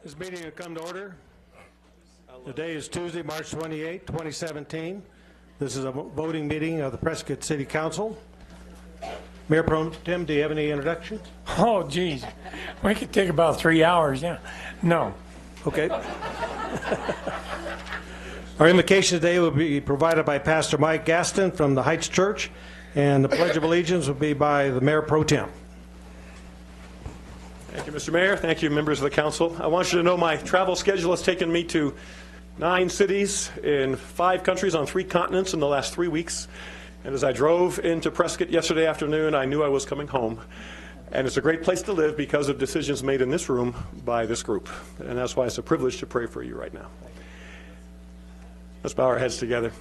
This meeting will come to order. Today is Tuesday, March 28, 2017. This is a voting meeting of the Prescott City Council. Mayor Pro Tem, do you have any introductions? Oh, geez. We could take about 3 hours, yeah. No. Okay. Our invocation today will be provided by Pastor Mike Gaston from the Heights Church, and the Pledge of Allegiance will be by the Mayor Pro Tem. Thank you, Mr. Mayor. Thank you, members of the council. I want you to know my travel schedule has taken me to 9 cities in 5 countries on 3 continents in the last 3 weeks. And as I drove into Prescott yesterday afternoon, I knew I was coming home. And it's a great place to live because of decisions made in this room by this group. And that's why it's a privilege to pray for you right now. Let's bow our heads together.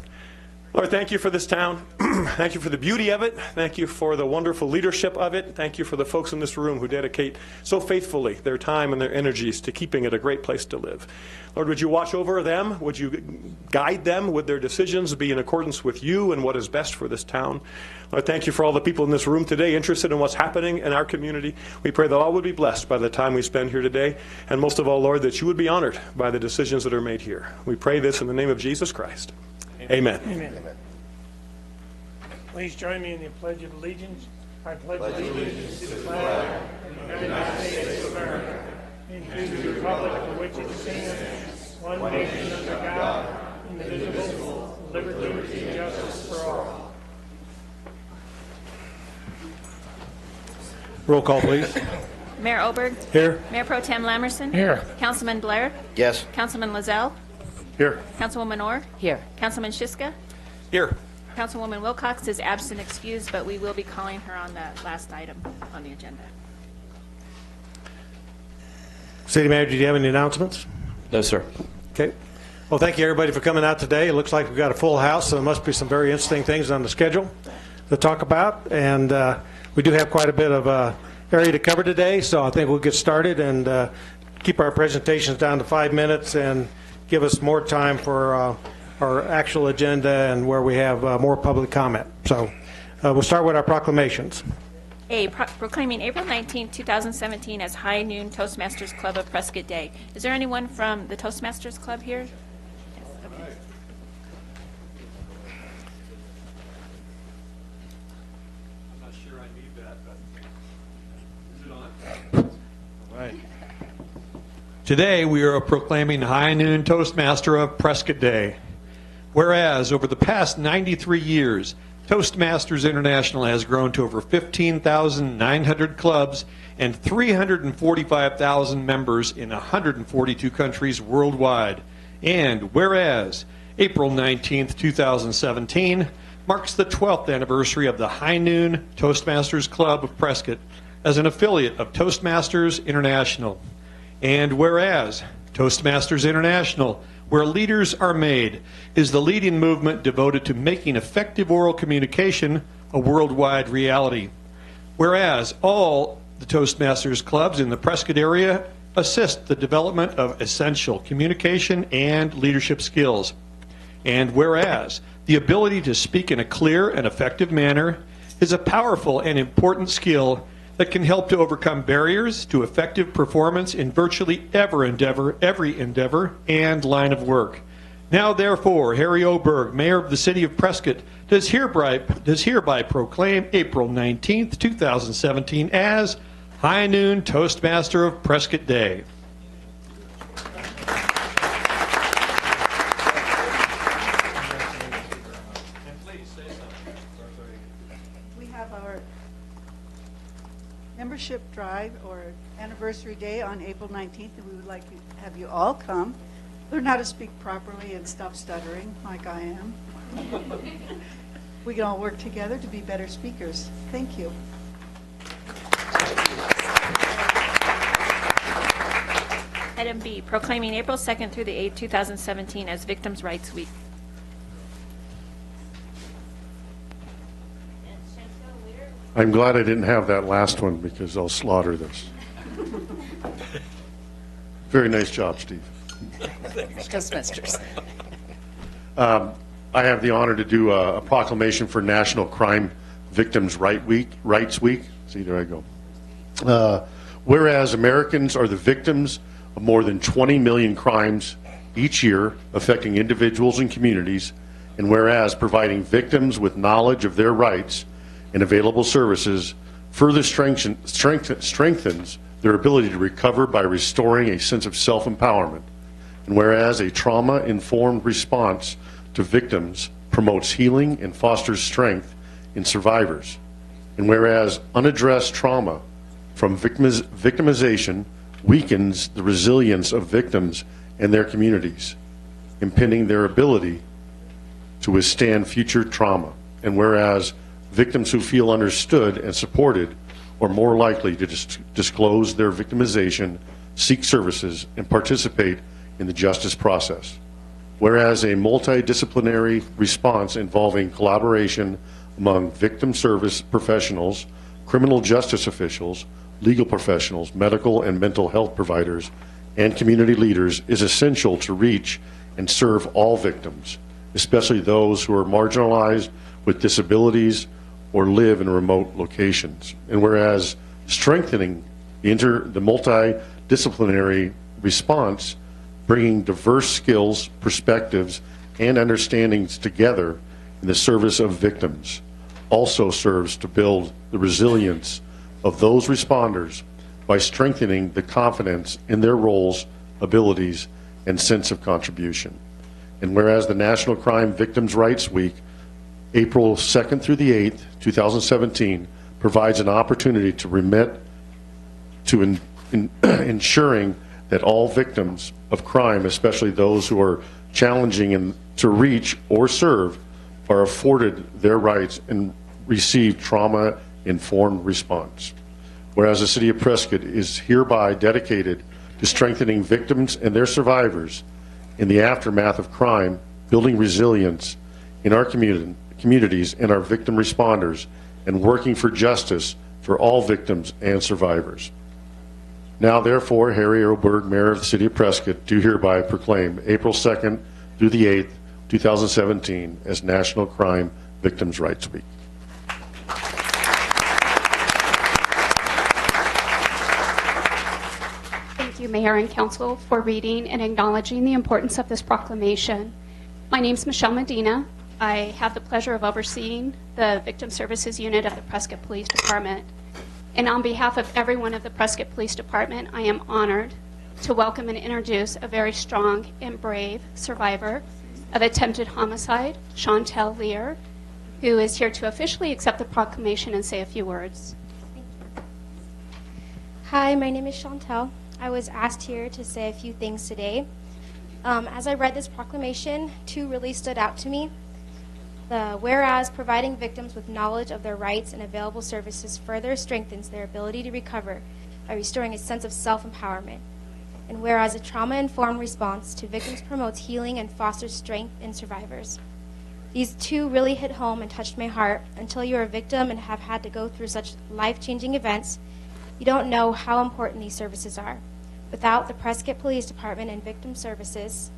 Lord, thank you for this town. Thank you for the beauty of it. Thank you for the wonderful leadership of it. Thank you for the folks in this room who dedicate so faithfully their time and their energies to keeping it a great place to live. Lord, would you watch over them? Would you guide them? Would their decisions be in accordance with you and what is best for this town? Lord, thank you for all the people in this room today interested in what's happening in our community. We pray that all would be blessed by the time we spend here today. And most of all, Lord, that you would be honored by the decisions that are made here. We pray this in the name of Jesus Christ. Amen. Amen. Please join me in the Pledge of Allegiance. I pledge allegiance to the flag of the United States of America and to the republic for which it stands, one nation under God, indivisible, with liberty and justice for all. Roll call, please. Mayor Oberg. Here. Mayor Pro Tem Lamerson. Here. Councilman Blair. Yes. Councilman Lozelle. Here. Councilwoman Orr. Here. Councilman Shiska. Here. Councilwoman Wilcox is absent excused, but we will be calling her on that last item on the agenda. City Manager, do you have any announcements? No, sir. Okay. Well, thank you, everybody, for coming out today. It looks like we've got a full house, so there must be some very interesting things on the schedule to talk about. And we do have quite a bit of area to cover today, so I think we'll get started and keep our presentations down to 5 minutes and give us more time for our actual agenda and where we have more public comment. So we'll start with our proclamations. Proclaiming April 19, 2017 as High Noon Toastmasters Club of Prescott Day. Is there anyone from the Toastmasters Club here? Yes, okay. I'm not sure I need that, but is it on? All right. Today we are proclaiming High Noon Toastmaster of Prescott Day. Whereas over the past 93 years, Toastmasters International has grown to over 15,900 clubs and 345,000 members in 142 countries worldwide. And whereas April 19th, 2017 marks the 12th anniversary of the High Noon Toastmasters Club of Prescott as an affiliate of Toastmasters International. And whereas Toastmasters International, where leaders are made, is the leading movement devoted to making effective oral communication a worldwide reality. Whereas all the Toastmasters clubs in the Prescott area assist the development of essential communication and leadership skills. And whereas the ability to speak in a clear and effective manner is a powerful and important skill that can help to overcome barriers to effective performance in virtually every endeavor and line of work. Now, therefore, Harry Oberg, Mayor of the City of Prescott, does hereby proclaim April 19th, 2017 as High Noon Toastmaster of Prescott Day. Membership drive or anniversary day on April 19th, and we would like to have you all come, learn how to speak properly and stop stuttering like I am. We can all work together to be better speakers. Thank you. Item B, proclaiming April 2nd through the 8th, 2017 as Victims' Rights Week. I'm glad I didn't have that last one because I'll slaughter this. Very nice job, Steve. Toastmasters. I have the honor to do a proclamation for National Crime Victims' Rights Week. See, there I go. Whereas Americans are the victims of more than 20 million crimes each year affecting individuals and communities, and whereas providing victims with knowledge of their rights and available services further strengthens their ability to recover by restoring a sense of self-empowerment, and whereas a trauma-informed response to victims promotes healing and fosters strength in survivors, and whereas unaddressed trauma from victimization weakens the resilience of victims and their communities, impeding their ability to withstand future trauma, and whereas victims who feel understood and supported are more likely to disclose their victimization, seek services, and participate in the justice process. Whereas a multidisciplinary response involving collaboration among victim service professionals, criminal justice officials, legal professionals, medical and mental health providers, and community leaders is essential to reach and serve all victims, especially those who are marginalized with disabilities or live in remote locations. And whereas strengthening the multidisciplinary response, bringing diverse skills, perspectives, and understandings together in the service of victims also serves to build the resilience of those responders by strengthening the confidence in their roles, abilities, and sense of contribution. And whereas the National Crime Victims' Rights Week, April 2nd through the 8th, 2017, provides an opportunity to remit to ensuring that all victims of crime, especially those who are challenging to reach or serve, are afforded their rights and receive trauma-informed response. Whereas the City of Prescott is hereby dedicated to strengthening victims and their survivors in the aftermath of crime, building resilience in our communities and our victim responders, and working for justice for all victims and survivors. Now, therefore, Harry Oberg, Mayor of the City of Prescott, do hereby proclaim April 2nd through the 8th, 2017 as National Crime Victims' Rights Week. Thank you, Mayor and Council, for reading and acknowledging the importance of this proclamation. My name is Michelle Medina. I have the pleasure of overseeing the Victim Services Unit of the Prescott Police Department. And on behalf of everyone of the Prescott Police Department, I am honored to welcome and introduce a very strong and brave survivor of attempted homicide, Chantel Lear, who is here to officially accept the proclamation and say a few words. Hi, my name is Chantel. I was asked here to say a few things today. As I read this proclamation, two really stood out to me. Whereas providing victims with knowledge of their rights and available services further strengthens their ability to recover by restoring a sense of self-empowerment. And whereas a trauma-informed response to victims promotes healing and fosters strength in survivors. These two really hit home and touched my heart. Until you're a victim and have had to go through such life-changing events, you don't know how important these services are. Without the Prescott Police Department and Victim Services,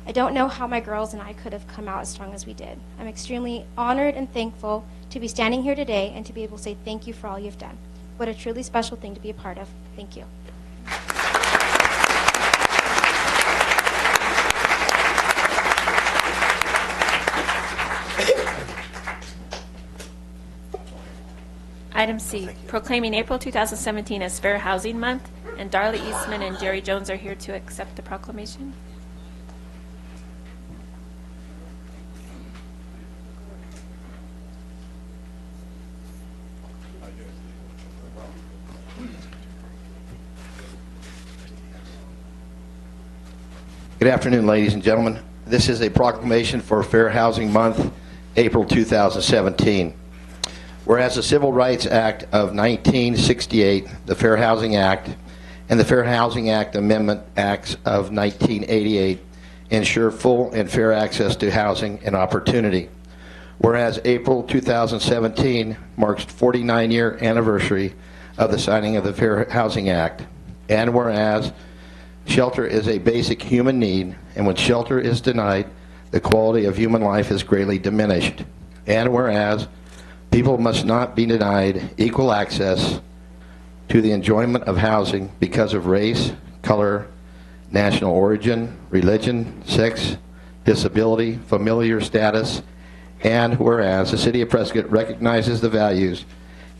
I don't know how my girls and I could have come out as strong as we did. I'm extremely honored and thankful to be standing here today and to be able to say thank you for all you've done. What a truly special thing to be a part of. Thank you. Item C, proclaiming April 2017 as Fair Housing Month, and Darla Eastman and Jerry Jones are here to accept the proclamation. Good afternoon, ladies and gentlemen. This is a proclamation for Fair Housing Month, April 2017. Whereas the Civil Rights Act of 1968, the Fair Housing Act, and the Fair Housing Act Amendment Acts of 1988 ensure full and fair access to housing and opportunity. Whereas April 2017 marks the 49-year anniversary of the signing of the Fair Housing Act, and whereas shelter is a basic human need, and when shelter is denied, the quality of human life is greatly diminished. And whereas people must not be denied equal access to the enjoyment of housing because of race, color, national origin, religion, sex, disability, familiar status, and whereas the City of Prescott recognizes the values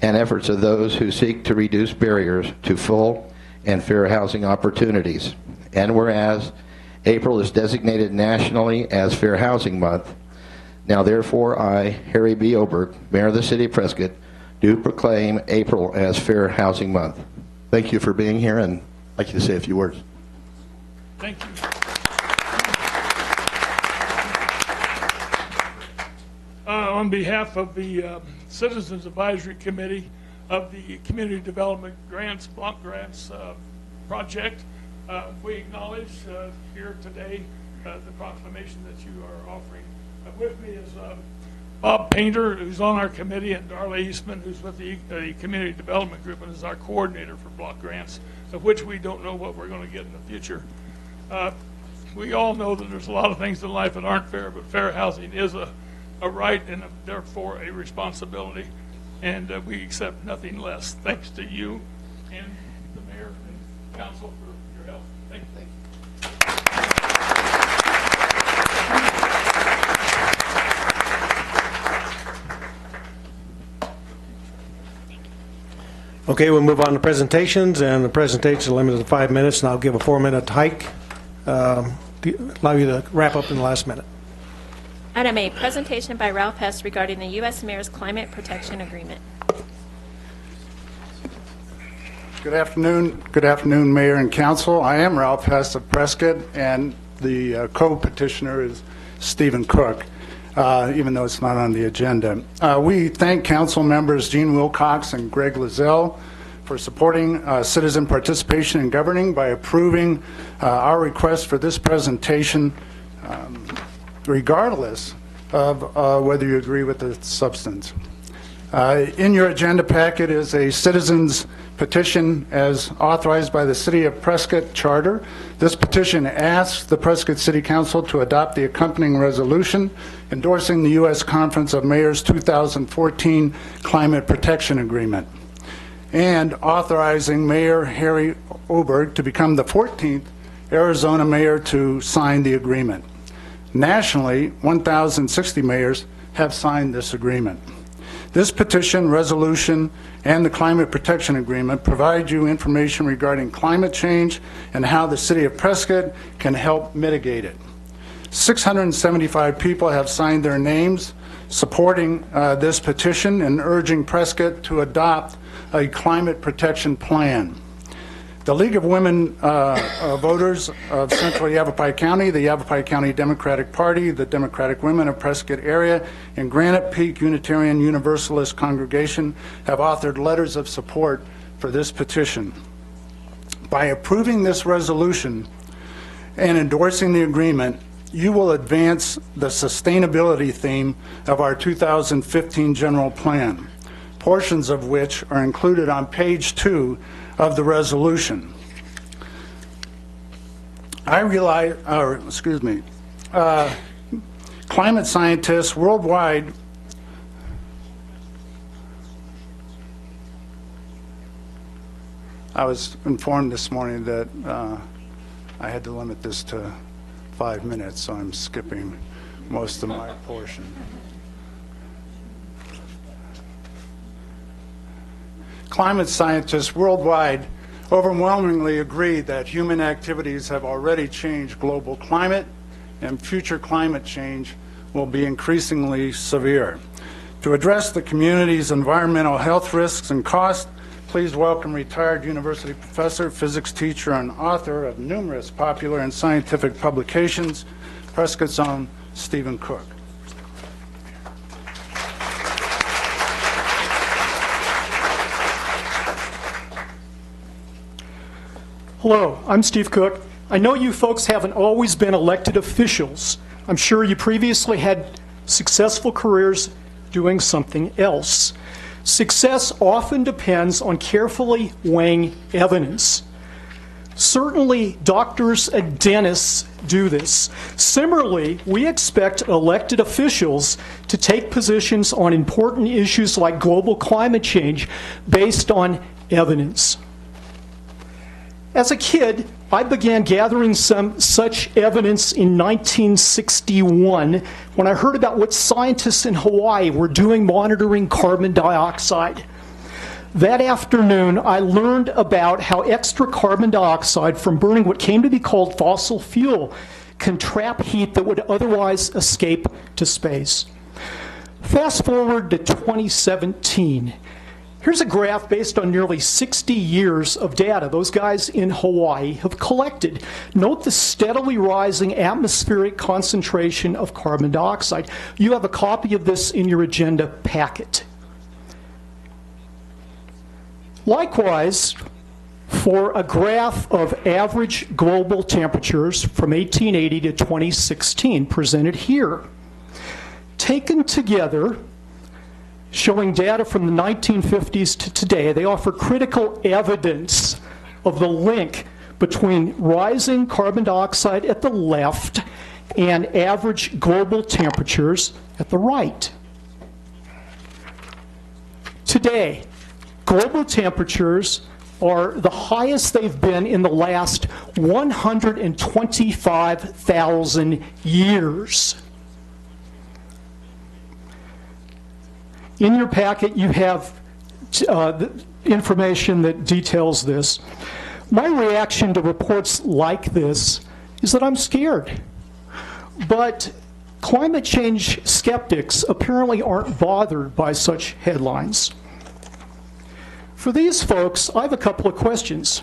and efforts of those who seek to reduce barriers to full and fair housing opportunities, and whereas April is designated nationally as Fair Housing Month, now therefore I, Harry B. Oberg, Mayor of the City of Prescott, do proclaim April as Fair Housing Month. Thank you for being here, and I'd like you to say a few words. Thank you. On behalf of the Citizens Advisory Committee of the Community Development Grants, Block Grants Project, we acknowledge here today the proclamation that you are offering. With me is Bob Painter, who's on our committee, and Darla Eastman, who's with the Community Development Group and is our coordinator for block grants, of which we don't know what we're going to get in the future. We all know that there's a lot of things in life that aren't fair, but fair housing is a right and therefore a responsibility, and we accept nothing less. Thanks to you and the mayor and council for your help. Thank you. Okay, we'll move on to presentations, and the presentations are limited to 5 minutes, and I'll give a 4-minute hike to allow you to wrap up in the last minute. Item A, presentation by Ralph Hess regarding the U.S. Mayor's Climate Protection Agreement. Good afternoon, Mayor and Council. I am Ralph Hess of Prescott, and the co-petitioner is Stephen Cook, even though it's not on the agenda. We thank Council members Gene Wilcox and Greg Lozelle for supporting citizen participation in governing by approving our request for this presentation, regardless of whether you agree with the substance. In your agenda packet is a citizen's petition as authorized by the City of Prescott Charter. This petition asks the Prescott City Council to adopt the accompanying resolution endorsing the U.S. Conference of Mayors 2014 Climate Protection Agreement and authorizing Mayor Harry Oberg to become the 14th Arizona mayor to sign the agreement. Nationally, 1,060 mayors have signed this agreement. This petition, resolution, and the Climate Protection Agreement provide you information regarding climate change and how the City of Prescott can help mitigate it. 675 people have signed their names supporting this petition and urging Prescott to adopt a climate protection plan. The League of Women Voters of Central Yavapai County, the Yavapai County Democratic Party, the Democratic Women of Prescott Area, and Granite Peak Unitarian Universalist Congregation have authored letters of support for this petition. By approving this resolution and endorsing the agreement, you will advance the sustainability theme of our 2015 general plan, portions of which are included on page 2 of the resolution. Climate scientists worldwide I was informed this morning that I had to limit this to 5 minutes, so I'm skipping most of my portion. Climate scientists worldwide overwhelmingly agree that human activities have already changed global climate, and future climate change will be increasingly severe. To address the community's environmental health risks and costs, please welcome retired university professor, physics teacher, and author of numerous popular and scientific publications, Prescott's own Stephen Cook. Hello, I'm Steve Cook. I know you folks haven't always been elected officials. I'm sure you previously had successful careers doing something else. Success often depends on carefully weighing evidence. Certainly, doctors and dentists do this. Similarly, we expect elected officials to take positions on important issues like global climate change based on evidence. As a kid, I began gathering some such evidence in 1961 when I heard about what scientists in Hawaii were doing monitoring carbon dioxide. That afternoon, I learned about how extra carbon dioxide from burning what came to be called fossil fuel can trap heat that would otherwise escape to space. Fast forward to 2017. Here's a graph based on nearly 60 years of data those guys in Hawaii have collected. Note the steadily rising atmospheric concentration of carbon dioxide. You have a copy of this in your agenda packet. Likewise, for a graph of average global temperatures from 1880 to 2016 presented here, taken together, showing data from the 1950s to today, they offer critical evidence of the link between rising carbon dioxide at the left and average global temperatures at the right. Today, global temperatures are the highest they've been in the last 125,000 years. In your packet, you have the information that details this. My reaction to reports like this is that I'm scared. But climate change skeptics apparently aren't bothered by such headlines. For these folks, I have a couple of questions.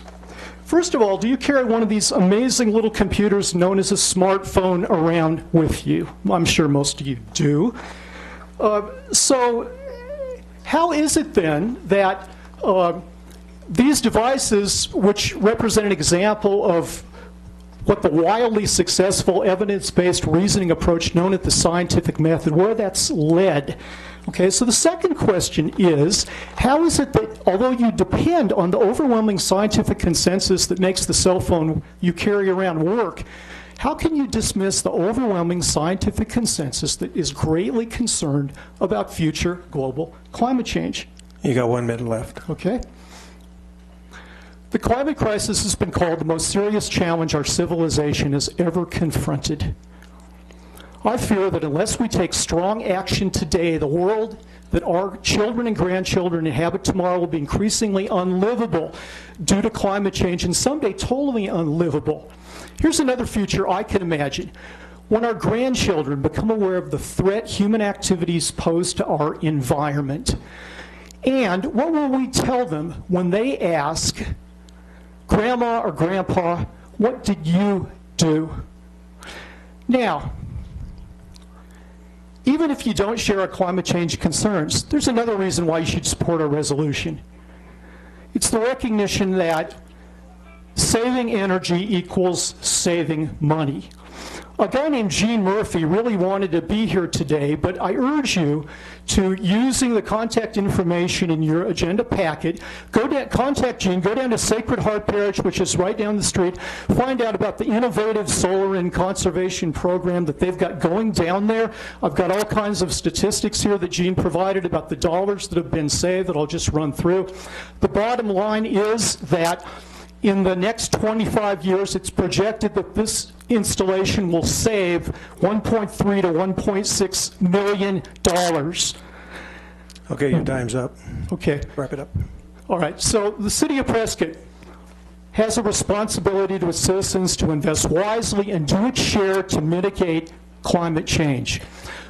First of all, do you carry one of these amazing little computers known as a smartphone around with you? I'm sure most of you do. So how is it then that these devices, which represent an example of what the wildly successful evidence-based reasoning approach known as the scientific method, where that's led? Okay, so the second question is, how is it that although you depend on the overwhelming scientific consensus that makes the cell phone you carry around work, how can you dismiss the overwhelming scientific consensus that is greatly concerned about future global climate change? You got 1 minute left. Okay. The climate crisis has been called the most serious challenge our civilization has ever confronted. I fear that unless we take strong action today, the world that our children and grandchildren inhabit tomorrow will be increasingly unlivable due to climate change, and someday totally unlivable. Here's another future I can imagine. When our grandchildren become aware of the threat human activities pose to our environment. And what will we tell them when they ask, Grandma or Grandpa, what did you do? Now, even if you don't share our climate change concerns, there's another reason why you should support our resolution. It's the recognition that saving energy equals saving money. A guy named Gene Murphy really wanted to be here today, but I urge you to, using the contact information in your agenda packet, contact Gene, go down to Sacred Heart Parish, which is right down the street, find out about the innovative solar and conservation program that they've got going down there. I've got all kinds of statistics here that Gene provided about the dollars that have been saved that I'll just run through. The bottom line is that in the next 25 years, it's projected that this installation will save $1.3 to $1.6 million. Okay, your time's up. Okay. Wrap it up. All right, so the city of Prescott has a responsibility to its citizens to invest wisely and do its share to mitigate climate change.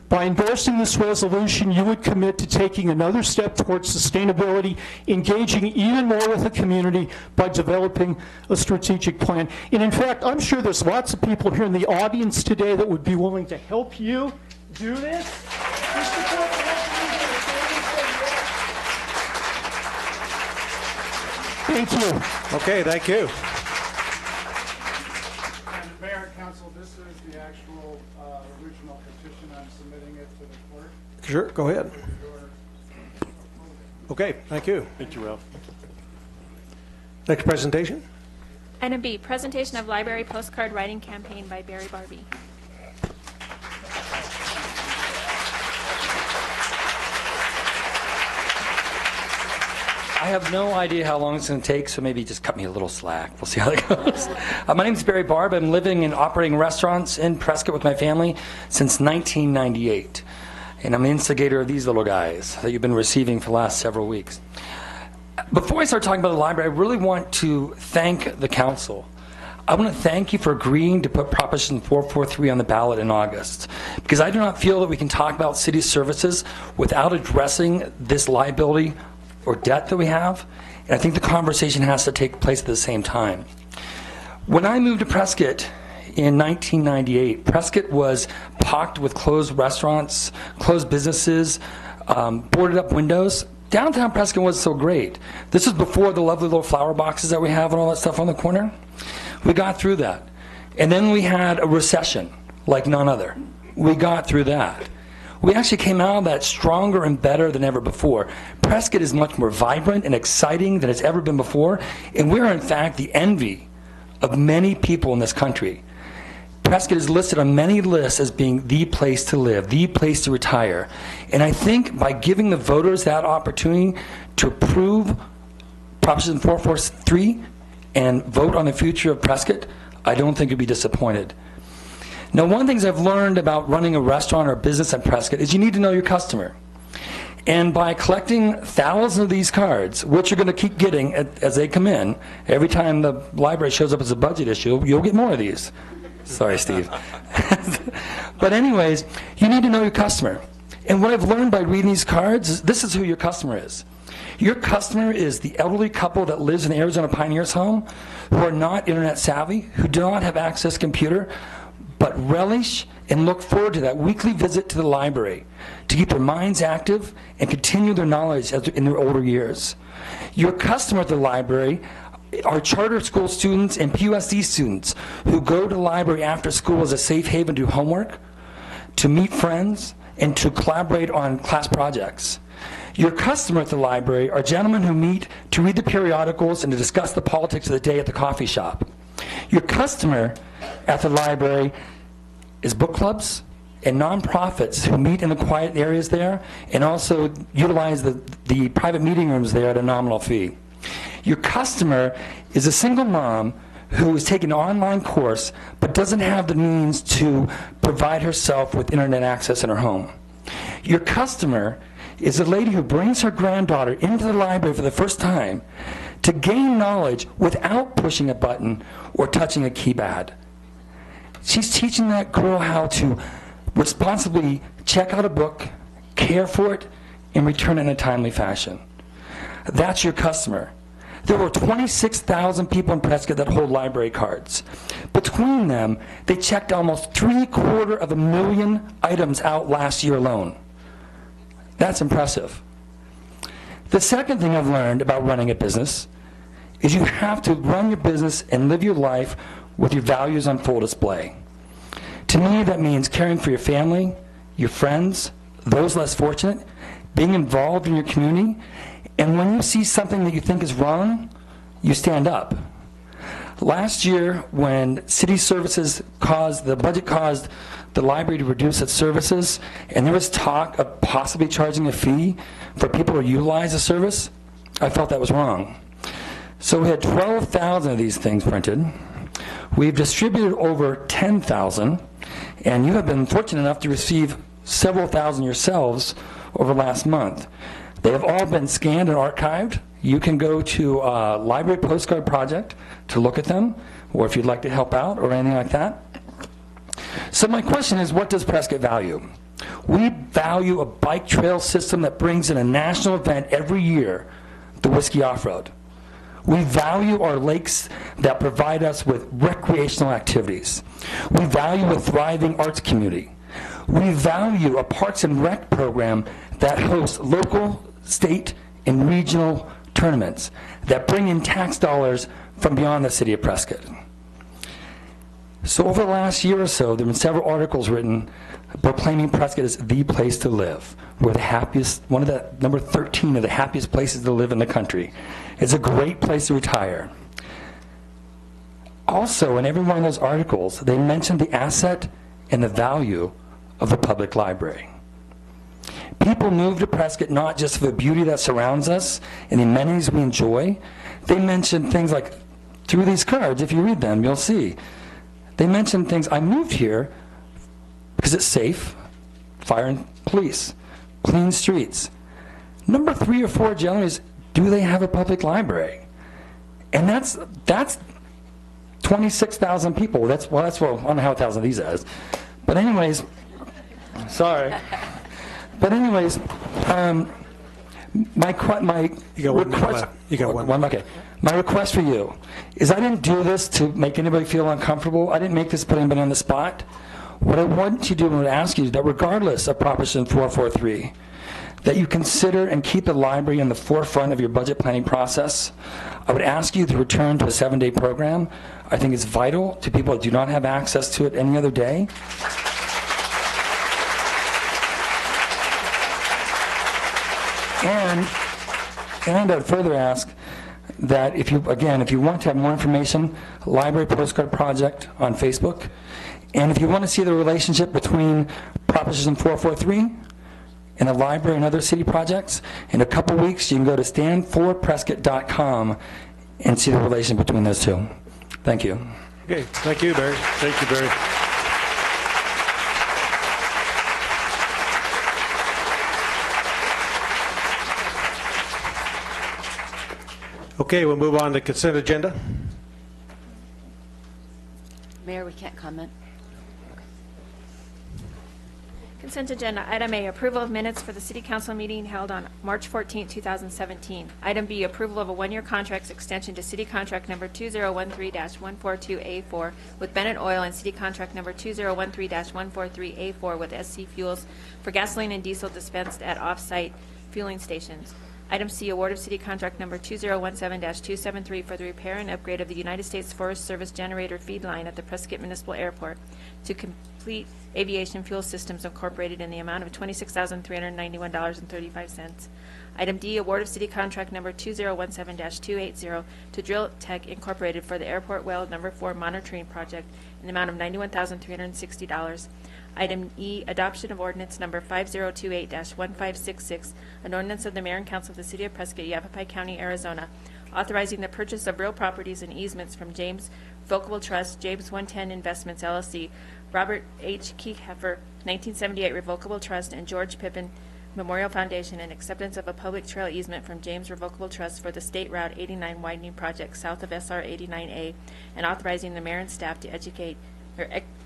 By endorsing this resolution, you would commit to taking another step towards sustainability, engaging even more with the community by developing a strategic plan. And in fact, I'm sure there's lots of people here in the audience today that would be willing to help you do this. Thank you. Okay, thank you. And Mayor and Council, this is the actual original petition. I'm submitting it to the clerk. Sure, go ahead. Okay, thank you. Thank you, Ralph. Next presentation. Item B, presentation of library postcard writing campaign by Barry Barbie. I have no idea how long it's going to take, so maybe just cut me a little slack. We'll see how that goes. My name is Barry Barb. I'm living and operating restaurants in Prescott with my family since 1998. And I'm the instigator of these little guys that you've been receiving for the last several weeks. Before I start talking about the library, I really want to thank the council. I want to thank you for agreeing to put Proposition 443 on the ballot in August, because I do not feel that we can talk about city services without addressing this liability or debt that we have, and I think the conversation has to take place at the same time. When I moved to Prescott in 1998, Prescott was pocked with closed restaurants, closed businesses, boarded up windows. Downtown Prescott wasn't so great. This was before the lovely little flower boxes that we have and all that stuff on the corner. We got through that. And then we had a recession like none other. We got through that. We actually came out of that stronger and better than ever before. Prescott is much more vibrant and exciting than it's ever been before, and we're in fact the envy of many people in this country. Prescott is listed on many lists as being the place to live, the place to retire. And I think by giving the voters that opportunity to approve Proposition 443 and vote on the future of Prescott, I don't think you'll be disappointed. Now, one of the things I've learned about running a restaurant or a business in Prescott is you need to know your customer. And by collecting thousands of these cards, which you're going to keep getting as they come in, every time the library shows up as a budget issue, you'll get more of these. Sorry, Steve. But anyways, you need to know your customer. And what I've learned by reading these cards is this is who your customer is. Your customer is the elderly couple that lives in the Arizona Pioneers home, who are not internet savvy, who do not have access to computer, but relish and look forward to that weekly visit to the library to keep their minds active and continue their knowledge in their older years. Your customer at the library are charter school students and PUSD students who go to the library after school as a safe haven to do homework, to meet friends, and to collaborate on class projects. Your customer at the library are gentlemen who meet to read the periodicals and to discuss the politics of the day at the coffee shop. Your customer at the library is book clubs and nonprofits who meet in the quiet areas there and also utilize the private meeting rooms there at a nominal fee. Your customer is a single mom who is taking an online course but doesn't have the means to provide herself with internet access in her home. Your customer is a lady who brings her granddaughter into the library for the first time to gain knowledge without pushing a button or touching a keypad. She's teaching that girl how to responsibly check out a book, care for it, and return it in a timely fashion. That's your customer. There were 26,000 people in Prescott that hold library cards. Between them, they checked almost 750,000 items out last year alone. That's impressive. The second thing I've learned about running a business is you have to run your business and live your life with your values on full display. To me, that means caring for your family, your friends, those less fortunate, being involved in your community, and when you see something that you think is wrong, you stand up. Last year, when city services the budget caused the library to reduce its services, and there was talk of possibly charging a fee for people who utilize the service, I felt that was wrong. So we had 12,000 of these things printed. We've distributed over 10,000, and you have been fortunate enough to receive several thousand yourselves over last month. They have all been scanned and archived. You can go to Library Postcard Project to look at them, or if you'd like to help out or anything like that. So my question is, what does Prescott value? We value a bike trail system that brings in a national event every year, the Whiskey Off-Road. We value our lakes that provide us with recreational activities. We value a thriving arts community. We value a Parks and Rec program that hosts local, state, and regional tournaments that bring in tax dollars from beyond the city of Prescott. So over the last year or so, there have been several articles written proclaiming Prescott as the place to live. We're the happiest, one of the number 13 of the happiest places to live in the country. It's a great place to retire. Also, in every one of those articles, they mentioned the asset and the value of the public library. People move to Prescott not just for the beauty that surrounds us and the amenities we enjoy. They mention things like, through these cards, if you read them, you'll see. They mention things, I moved here because it's safe, fire and police, clean streets. Number 3 or 4 generally is, do they have a public library? And that's 26,000 people. Well, I don't know how 1,000 of these is. But anyways, sorry. But anyways, my You got 1 minute request. left. You got 1 minute. Okay. My request for you is I didn't do this to make anybody feel uncomfortable. I didn't make this to put anybody on the spot. What I want you to do and would ask you is that regardless of Proposition 443, that you consider and keep the library in the forefront of your budget planning process. I would ask you to return to a 7-day program. I think it's vital to people that do not have access to it any other day. And I'd further ask that if you want to have more information, Library Postcard Project on Facebook. And if you want to see the relationship between Proposition 443 and the library and other city projects, in a couple weeks you can go to standforprescott.com and see the relation between those two. Thank you. Okay, thank you, Barry. Thank you, Barry. Okay, we'll move on to consent agenda. Mayor, we can't comment. Consent agenda. Item A, approval of minutes for the city council meeting held on March 14, 2017. Item B, approval of a one-year contract extension to city contract number 2013-142A4 with Bennett Oil and city contract number 2013-143A4 with SC Fuels for gasoline and diesel dispensed at off-site fueling stations. Item C, award of city contract number 2017-273 for the repair and upgrade of the United States Forest Service generator feed line at the Prescott Municipal Airport to Complete Aviation Fuel Systems Incorporated in the amount of $26,391.35. Item D, award of city contract number 2017-280 to Drill Tech Incorporated for the Airport Well Number 4 monitoring project in the amount of $91,360. Item E, adoption of ordinance number 5028-1566, an ordinance of the Mayor and Council of the City of Prescott, Yavapai County, Arizona, authorizing the purchase of real properties and easements from James Revocable Trust, James 110 Investments, LLC, Robert H. Kieffer, 1978 Revocable Trust, and George Pippin Memorial Foundation, and acceptance of a public trail easement from James Revocable Trust for the State Route 89 widening project south of SR 89A, and authorizing the mayor and staff to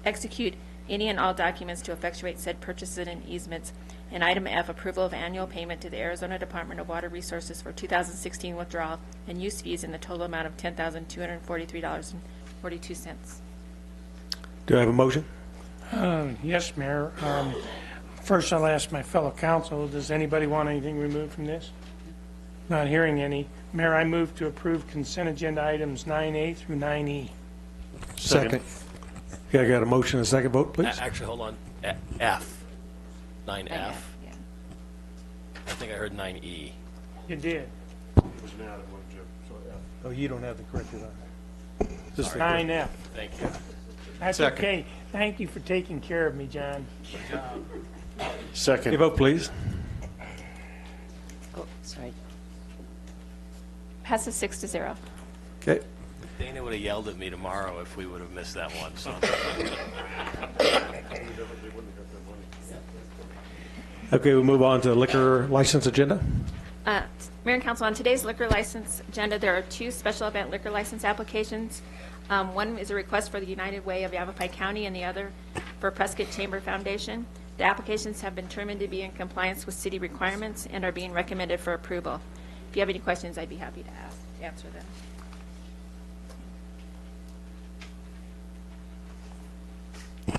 execute any and all documents to effectuate said purchases and easements. And item F, approval of annual payment to the Arizona Department of Water Resources for 2016 withdrawal and use fees in the total amount of $10,243.42. Do I have a motion? Yes, Mayor. First, I'll ask my fellow council, does anybody want anything removed from this? Not hearing any. Mayor, I move to approve consent agenda items 9A through 9E. Second. Okay, I got a motion and a second vote, please. Actually, hold on. F. 9F. Yeah. I think I heard 9E. You did. Oh, you don't have the corrected on. Just the 9F. Thank you. That's Second. okay. Thank you for taking care of me, John. Second. Your vote, please. Oh, sorry. Passes 6-0. Okay. Dana would have yelled at me tomorrow if we would have missed that one. So. Okay, we'll move on to the liquor license agenda. Mayor and Council, on today's liquor license agenda, there are two special event liquor license applications. One is a request for the United Way of Yavapai County and the other for Prescott Chamber Foundation. The applications have been determined to be in compliance with city requirements and are being recommended for approval. If you have any questions, I'd be happy to answer them.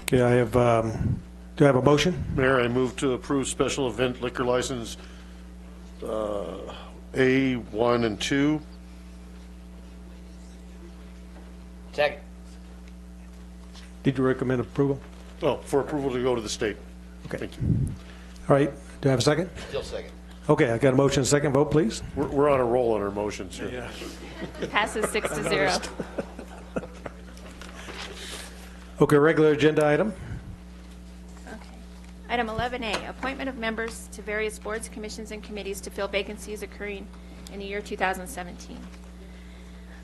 Okay, I have, do I have a motion? Mayor, I move to approve special event liquor license A, 1, and 2. Second. Did you recommend approval? Oh, for approval to go to the state. Okay. Thank you. All right, do I have a second? Still second. Okay, I got a motion and a second vote, please. We're on a roll on our motions here. Yeah. Passes 6-0. Okay, regular agenda item. Okay. Item 11A, appointment of members to various boards, commissions, and committees to fill vacancies occurring in the year 2017.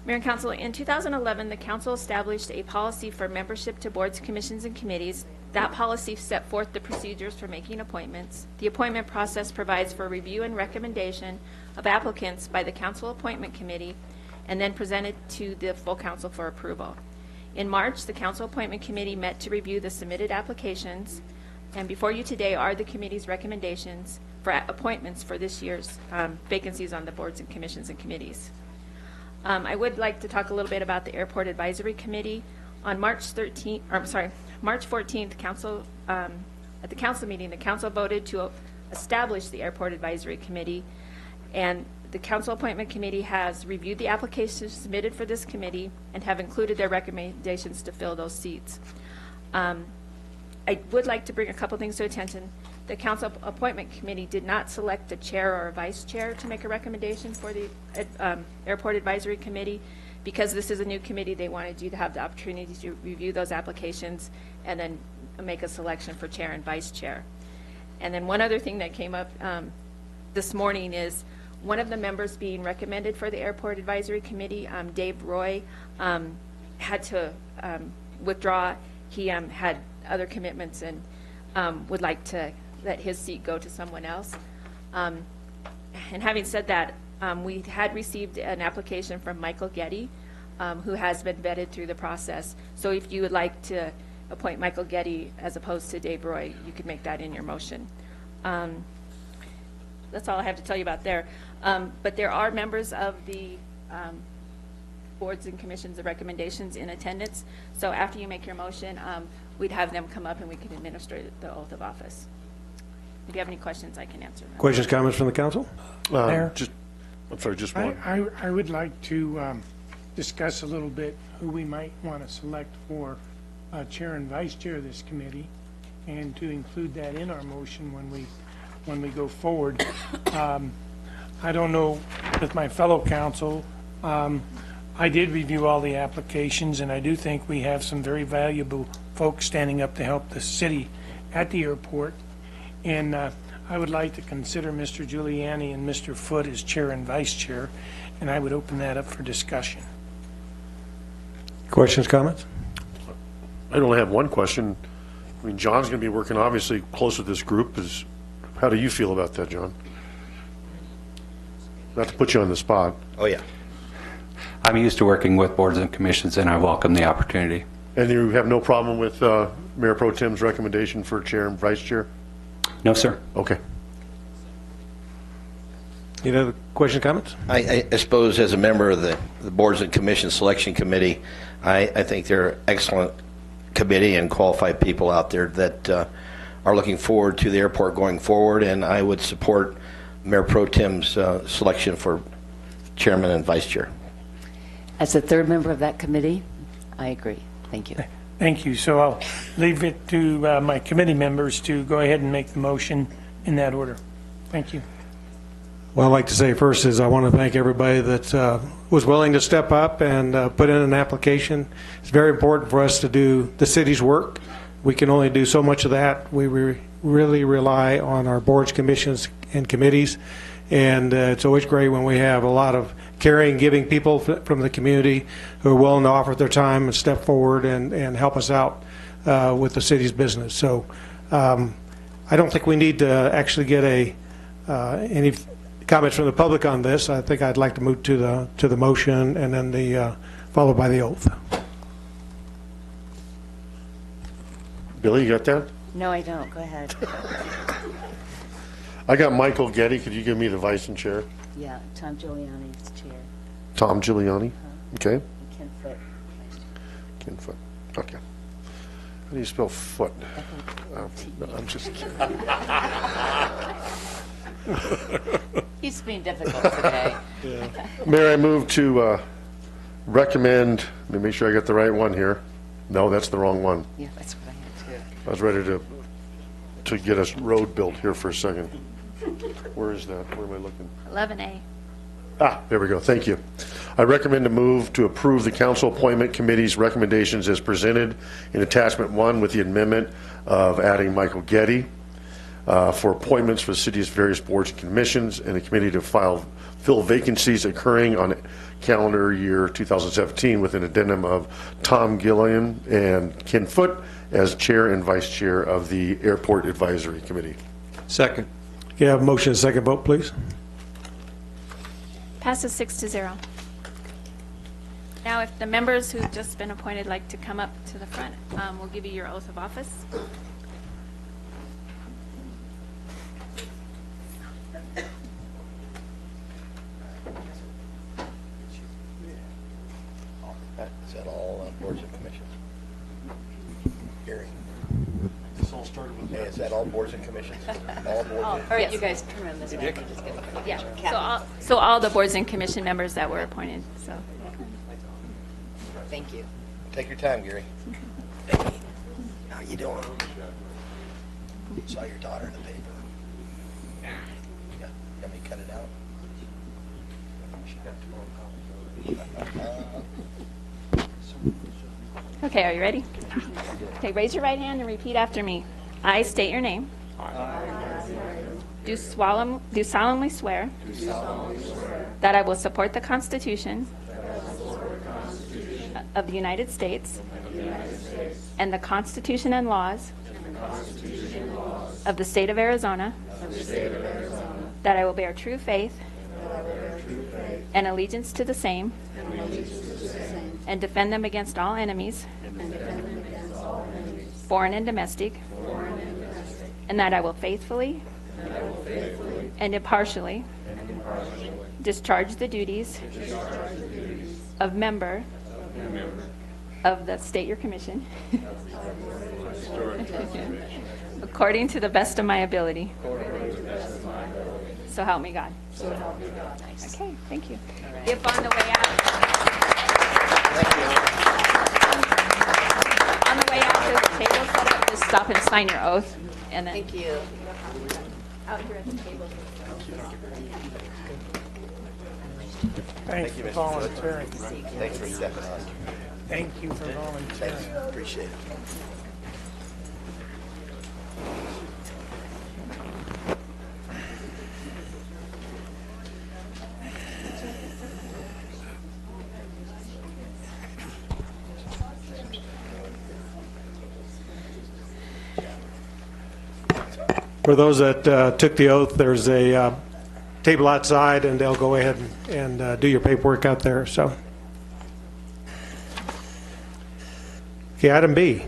Mayor and Council, in 2011, the Council established a policy for membership to boards, commissions, and committees. That policy set forth the procedures for making appointments. The appointment process provides for review and recommendation of applicants by the Council Appointment Committee and then presented to the full Council for approval. In March, the Council Appointment Committee met to review the submitted applications, and before you today are the committee's recommendations for appointments for this year's vacancies on the boards and commissions and committees. I would like to talk a little bit about the Airport Advisory Committee. On March 14th, at the council meeting, the council voted to establish the Airport Advisory Committee, and the Council Appointment Committee has reviewed the applications submitted for this committee and have included their recommendations to fill those seats. I would like to bring a couple things to attention. The Council Appointment Committee did not select a chair or a vice chair to make a recommendation for the Airport Advisory Committee. Because this is a new committee, they wanted you to have the opportunity to review those applications and then make a selection for chair and vice chair. And then one other thing that came up this morning is one of the members being recommended for the Airport Advisory Committee, Dave Roy, had to withdraw. He had other commitments and would like to let his seat go to someone else. And having said that, we had received an application from Michael Getty, who has been vetted through the process. So if you would like to appoint Michael Getty as opposed to Dave Roy, you could make that in your motion. That's all I have to tell you about there. But there are members of the boards and commissions of recommendations in attendance. So after you make your motion, we'd have them come up and we can administer the oath of office. If you have any questions, I can answer them. Questions, comments from the council? Mayor? I'm sorry, just one. I would like to discuss a little bit who we might want to select for chair and vice chair of this committee, and to include that in our motion when we go forward. I don't know with my fellow council. I did review all the applications, and I do think we have some very valuable folks standing up to help the city at the airport. And I would like to consider Mr. Giuliani and Mr. Foote as chair and vice chair, and I would open that up for discussion. Questions, comments? I only have one question. I mean, John's going to be working obviously close with this group. How do you feel about that, John? Not to put you on the spot. Oh, yeah. I'm used to working with boards and commissions, and I welcome the opportunity. And you have no problem with Mayor Pro Tem's recommendation for chair and vice chair? No, sir. Okay. Any other questions, comments? I suppose as a member of the Boards and Commissions Selection Committee, I think they're an excellent committee and qualified people out there that are looking forward to the airport going forward, and I would support Mayor Pro Tem's selection for chairman and vice chair. As a third member of that committee, I agree. Thank you. Thank you. So I'll leave it to my committee members to go ahead and make the motion in that order. Thank you. Well, I'd like to say first is I want to thank everybody that was willing to step up and put in an application. It's very important for us to do the city's work. We can only do so much of that. We really rely on our boards, commissions, and committees, and it's always great when we have a lot of caring, giving people from the community who are willing to offer their time and step forward and help us out with the city's business. So I don't think we need to actually get any comments from the public on this. I think I'd like to move to the motion and then followed by the oath. Billy, you got that? No, I don't. Go ahead. I got Michael Getty. Could you give me the vice and chair? Yeah, Tom Giuliani's chair. Tom Giuliani. Okay. Ken Foote. Ken Foote. Okay. How do you spell foot? No, I'm just kidding. He's being difficult today. Mayor, I move to recommend, let me make sure I got the right one here. No, that's the wrong one. Yeah, that's what I had too. I was ready to get us road built here for a second. Where is that? Where am I looking? 11A. There we go. Thank you. I recommend a move to approve the Council Appointment Committee's recommendations as presented in Attachment 1 with the amendment of adding Michael Getty. for appointments for the city's various boards and commissions, and the committee to fill vacancies occurring on calendar year 2017 with an addendum of Tom Gillian and Ken Foote as chair and vice chair of the Airport Advisory Committee. Second. Can I have a motion and a second vote, please? Passes 6-0. Now, if the members who've just been appointed like to come up to the front, we'll give you your oath of office. Is that all boards and commissions? Gary? This all started with Hey, is that all boards and commissions? All boards All and right, you guys turn around this way. Just get the Yeah. So all the boards and commission members that were appointed. So. Thank you. Take your time, Gary. How you doing? Saw your daughter in the paper. Yeah. Let me cut it out. Okay, are you ready? Okay, raise your right hand and repeat after me. I state your name. Do solemnly swear that I will support the Constitution of the United States and the Constitution and laws of the state of Arizona, that I will bear true faith and allegiance to the same and defend them against all enemies, foreign and domestic, and that I will faithfully and impartially discharge the duties of member of the State Your Commission according to the best of my ability. So help me God. Okay, thank you. If on the way out, on the way out, there's a table set up. Just stop and sign your oath, and then. Thank you. Out here at the table. Thanks for volunteering. Thanks for stepping on. Thank you for volunteering. Thanks. Appreciate it. For those that took the oath, there's a table outside, and they'll go ahead and do your paperwork out there. So, okay, item B.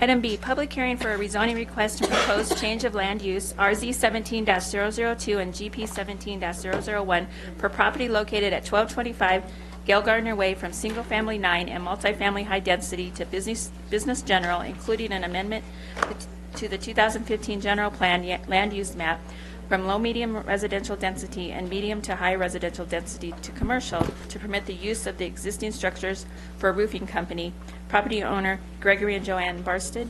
Item B, public hearing for a rezoning request and proposed change of land use, RZ 17-002 and GP 17-001, for property located at 1225 Gail Gardner Way from single-family 9 and multifamily high density to business general, including an amendment to the 2015 general plan land use map from low-medium residential density and medium to high residential density to commercial to permit the use of the existing structures for a roofing company, property owner Gregory and Joanne Barsted.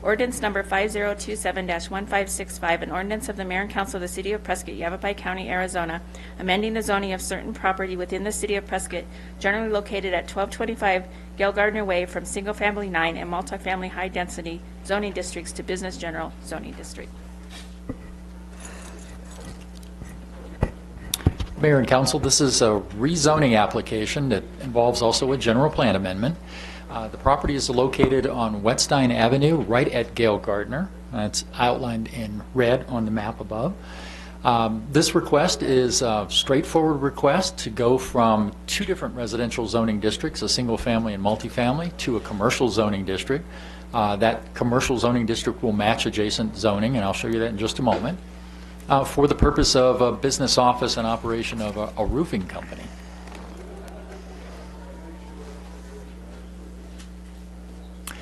Ordinance number 5027-1565, an ordinance of the Mayor and Council of the City of Prescott, Yavapai County, Arizona, amending the zoning of certain property within the City of Prescott, generally located at 1225 Gail Gardner Way from single-family 9 and multifamily high-density zoning districts to business general zoning district. Mayor and Council, this is a rezoning application that involves also a general plan amendment. The property is located on Wetstein Avenue, right at Gail Gardner. It's outlined in red on the map above. This request is a straightforward request to go from two different residential zoning districts, a single family and multifamily, to a commercial zoning district. That commercial zoning district will match adjacent zoning, and I'll show you that in just a moment, for the purpose of a business office and operation of a roofing company.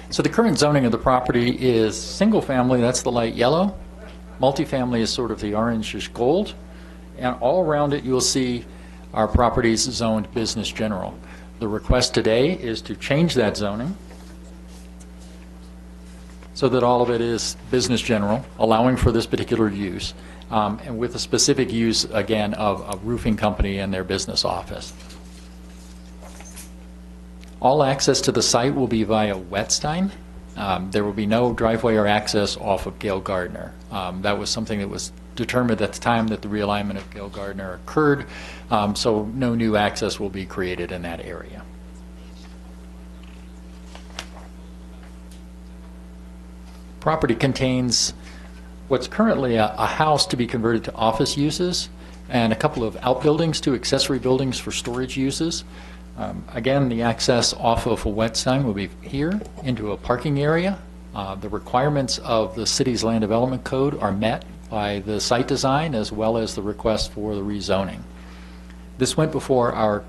So the current zoning of the property is single family, that's the light yellow. Multifamily is sort of the orangish gold. And all around it you'll see our properties zoned business general. The request today is to change that zoning so that all of it is business general, allowing for this particular use, and with a specific use, again, of a roofing company and their business office. All access to the site will be via Wetstein There will be no driveway or access off of Gail Gardner. That was something that was determined at the time that the realignment of Gail Gardner occurred, so no new access will be created in that area. Property contains what's currently a house to be converted to office uses and a couple of outbuildings to accessory buildings for storage uses. Again, the access off of Whetstone will be here into a parking area. The requirements of the city's land development code are met by the site design as well as the request for the rezoning. This went before our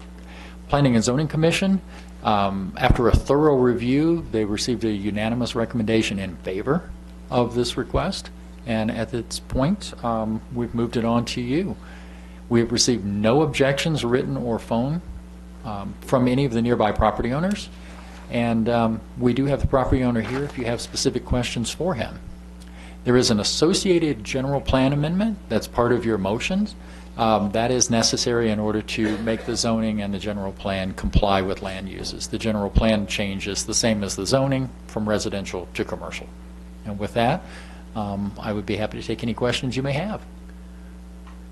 Planning and Zoning Commission. After a thorough review, they received a unanimous recommendation in favor of this request. And at this point, we've moved it on to you. We have received no objections, written or phone, from any of the nearby property owners. And we do have the property owner here if you have specific questions for him. There is an associated general plan amendment that's part of your motions. That is necessary in order to make the zoning and the general plan comply with land uses. The general plan changes the same as the zoning from residential to commercial. And with that, I would be happy to take any questions you may have.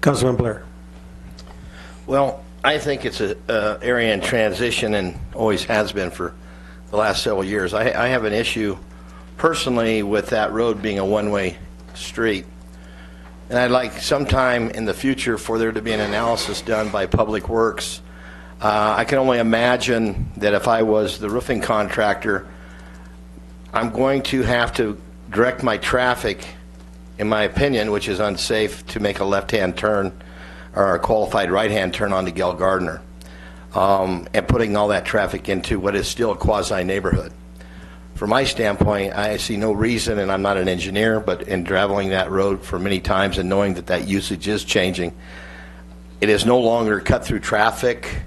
Councilman Blair. Well, I think it's an area in transition and always has been for the last several years. I have an issue personally with that road being a one-way street. And I'd like sometime in the future for there to be an analysis done by Public Works. I can only imagine that if I was the roofing contractor, I'm going to have to direct my traffic, in my opinion, which is unsafe, to make a left-hand turn or a qualified right-hand turn onto Gail Gardner, and putting all that traffic into what is still a quasi-neighborhood. From my standpoint, I see no reason, and I'm not an engineer, but in traveling that road for many times and knowing that that usage is changing, it is no longer cut-through traffic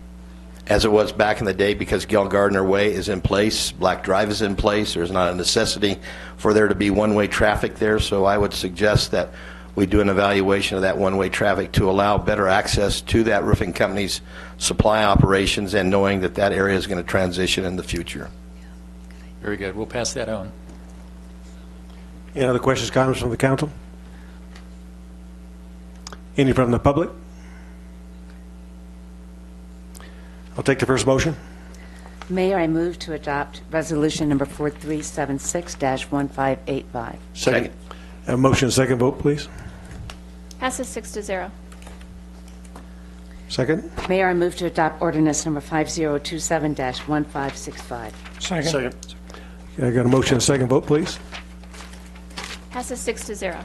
as it was back in the day because Gail Gardner Way is in place, Black Drive is in place. There's not a necessity for there to be one-way traffic there, so I would suggest that we do an evaluation of that one-way traffic to allow better access to that roofing company's supply operations and knowing that that area is going to transition in the future. Very good. We'll pass that on. Any other questions, comments from the council? Any from the public? I'll take the first motion. Mayor, I move to adopt resolution number 4376-1585. Second. A motion, second vote, please. Passes 6-0. Second. Mayor, I move to adopt ordinance number 5027-1565. Second. I got a motion, second vote, please. Passes 6-0.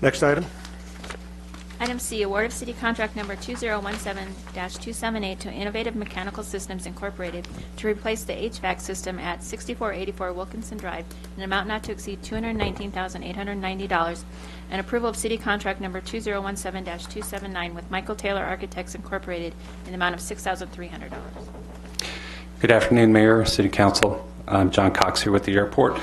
Next item. Item C, award of city contract number 2017-278 to Innovative Mechanical Systems Incorporated to replace the HVAC system at 6484 Wilkinson Drive in an amount not to exceed $219,890, and approval of city contract number 2017-279 with Michael Taylor Architects Incorporated in the amount of $6,300. Good afternoon, Mayor, City Council. I'm John Cox here with the airport.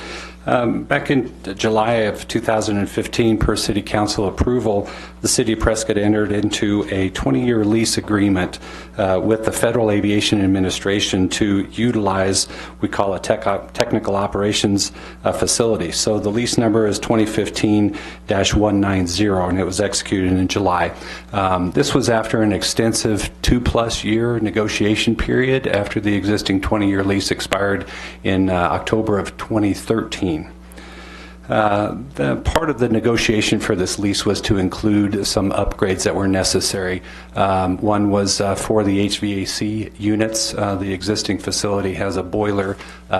Back in July of 2015, per City Council approval, the City of Prescott entered into a 20-year lease agreement with the Federal Aviation Administration to utilize, we call it technical operations facility. So the lease number is 2015-190, and it was executed in July. This was after an extensive 2+ year negotiation period after the existing 20-year lease expired in October of 2013. The part of the negotiation for this lease was to include some upgrades that were necessary. One was for the HVAC units. The existing facility has a boiler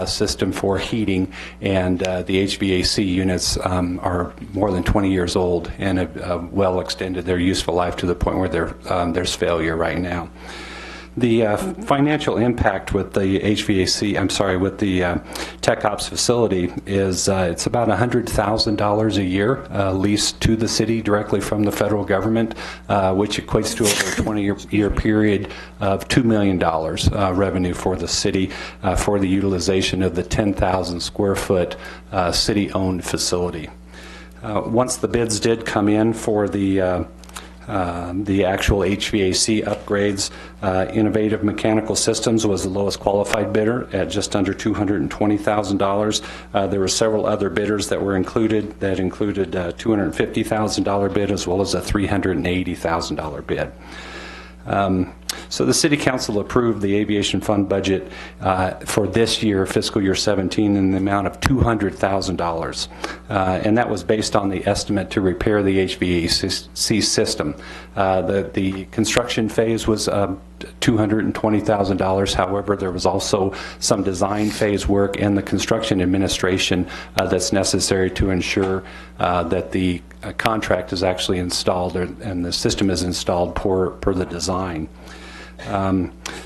system for heating, and the HVAC units are more than 20 years old and have well extended their useful life to the point where there's failure right now. The financial impact with the with the Tech Ops facility is it's about $100,000 a year leased to the city directly from the federal government, which equates to over a 20-year period of $2 million revenue for the city for the utilization of the 10,000 square foot city-owned facility. Once the bids did come in for the The actual HVAC upgrades, Innovative Mechanical Systems was the lowest qualified bidder at just under $220,000. There were several other bidders that were included. That included a $250,000 bid as well as a $380,000 bid. So the City Council approved the Aviation Fund budget for this year, fiscal year 17, in the amount of $200,000. And that was based on the estimate to repair the HVAC system. The construction phase was $220,000. However, there was also some design phase work and the construction administration that's necessary to ensure that the contract is actually installed and the system is installed per the design.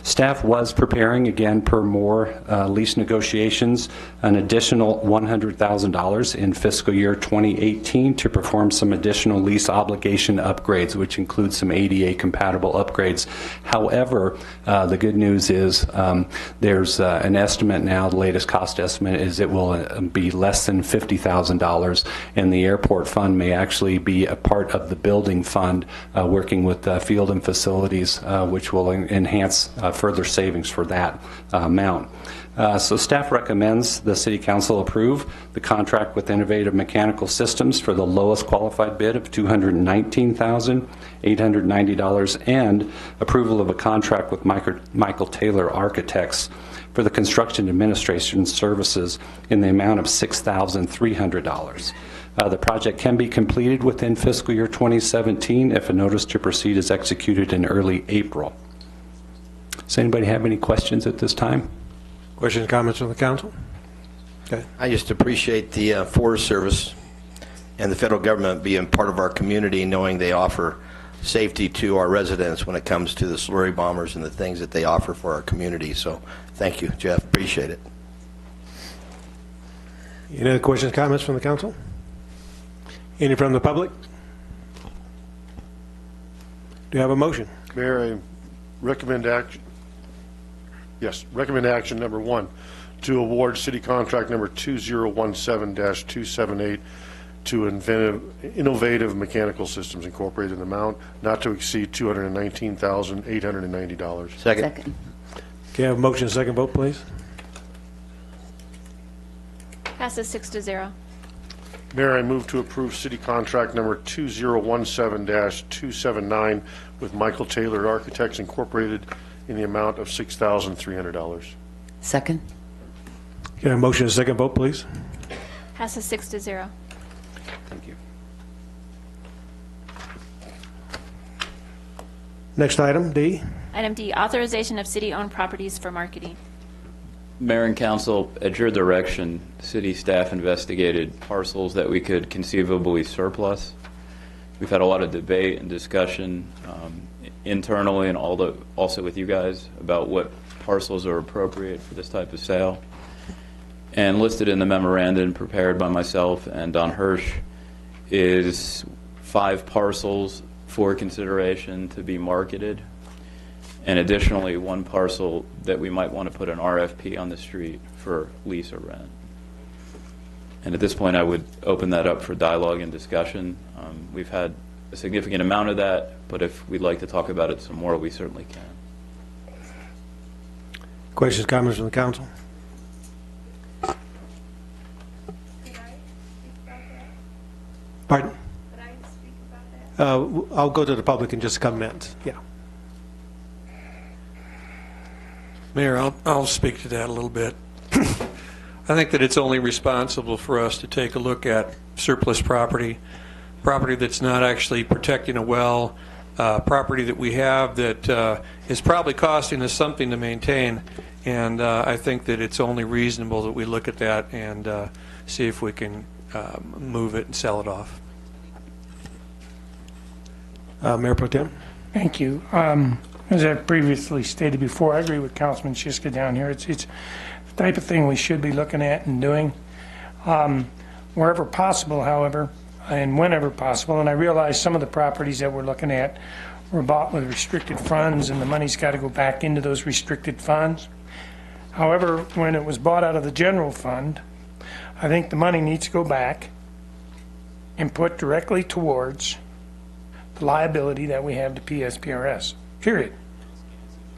Staff was preparing, again, per more lease negotiations, an additional $100,000 in fiscal year 2018 to perform some additional lease obligation upgrades, which includes some ADA compatible upgrades. However, the good news is there's an estimate now, the latest cost estimate is it will be less than $50,000, and the airport fund may actually be a part of the building fund, working with Field and Facilities, which will enhance further savings for that amount. So staff recommends the City Council approve the contract with Innovative Mechanical Systems for the lowest qualified bid of $219,890 and approval of a contract with Michael Taylor Architects for the construction administration services in the amount of $6,300. The project can be completed within fiscal year 2017 if a notice to proceed is executed in early April. Does anybody have any questions at this time? Questions, comments from the council? Okay. I just appreciate the Forest Service and the federal government being part of our community, knowing they offer safety to our residents when it comes to the slurry bombers and the things that they offer for our community. So thank you, Jeff. Appreciate it. Any other questions, comments from the council? Any from the public? Do you have a motion? Mayor, I recommend action. Yes, recommend action number 1 to award city contract number 2017-278 to Innovative Mechanical Systems Incorporated, in amount not to exceed $219,890. Second. Okay, have a motion, second vote, please. Passes 6-0. Mayor, I move to approve city contract number 2017-279 with Michael Taylor Architects Incorporated in the amount of $6,300. Second. Okay, a motion, second vote, please. Passes 6-0. Thank you. Next item, D. Item D, authorization of city-owned properties for marketing. Mayor and council, at your direction, city staff investigated parcels that we could conceivably surplus. We've had a lot of debate and discussion internally and also with you guys about what parcels are appropriate for this type of sale. And listed in the memorandum prepared by myself and Don Hirsch is 5 parcels for consideration to be marketed, and additionally 1 parcel that we might want to put an RFP on the street for lease or rent. And at this point I would open that up for dialogue and discussion. We've had a significant amount of that, but if we'd like to talk about it some more, we certainly can. Questions, comments from the council? Pardon? Could I speak about that? I'll go to the public in just a couple minutes. Yeah. Mayor, I'll speak to that a little bit. I think that it's only responsible for us to take a look at surplus property that's not actually protecting a well, property that we have that is probably costing us something to maintain, and I think that it's only reasonable that we look at that and see if we can move it and sell it off. Mayor Pro Tem. Thank you. As I previously stated before, I agree with Councilman Shiska down here. It's the type of thing we should be looking at and doing. Wherever possible, however, and whenever possible, and I realize some of the properties that we're looking at were bought with restricted funds, and the money's got to go back into those restricted funds. However, when it was bought out of the general fund, I think the money needs to go back and put directly towards the liability that we have to PSPRS, period.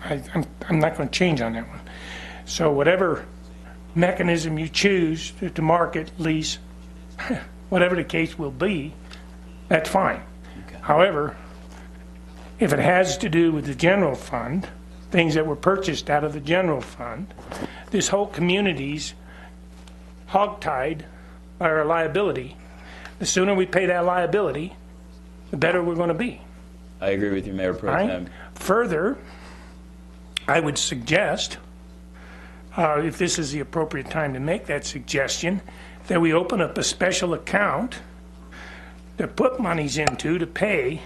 I'm not going to change on that one. So whatever mechanism you choose to market, lease, whatever the case will be, that's fine. However, if it has to do with the general fund, things that were purchased out of the general fund, this whole community's hogtied by our liability. The sooner we pay that liability, the better we're going to be. I agree with you, Mayor Pro Tem. Further, I would suggest, if this is the appropriate time to make that suggestion, that we open up a special account to put monies into to pay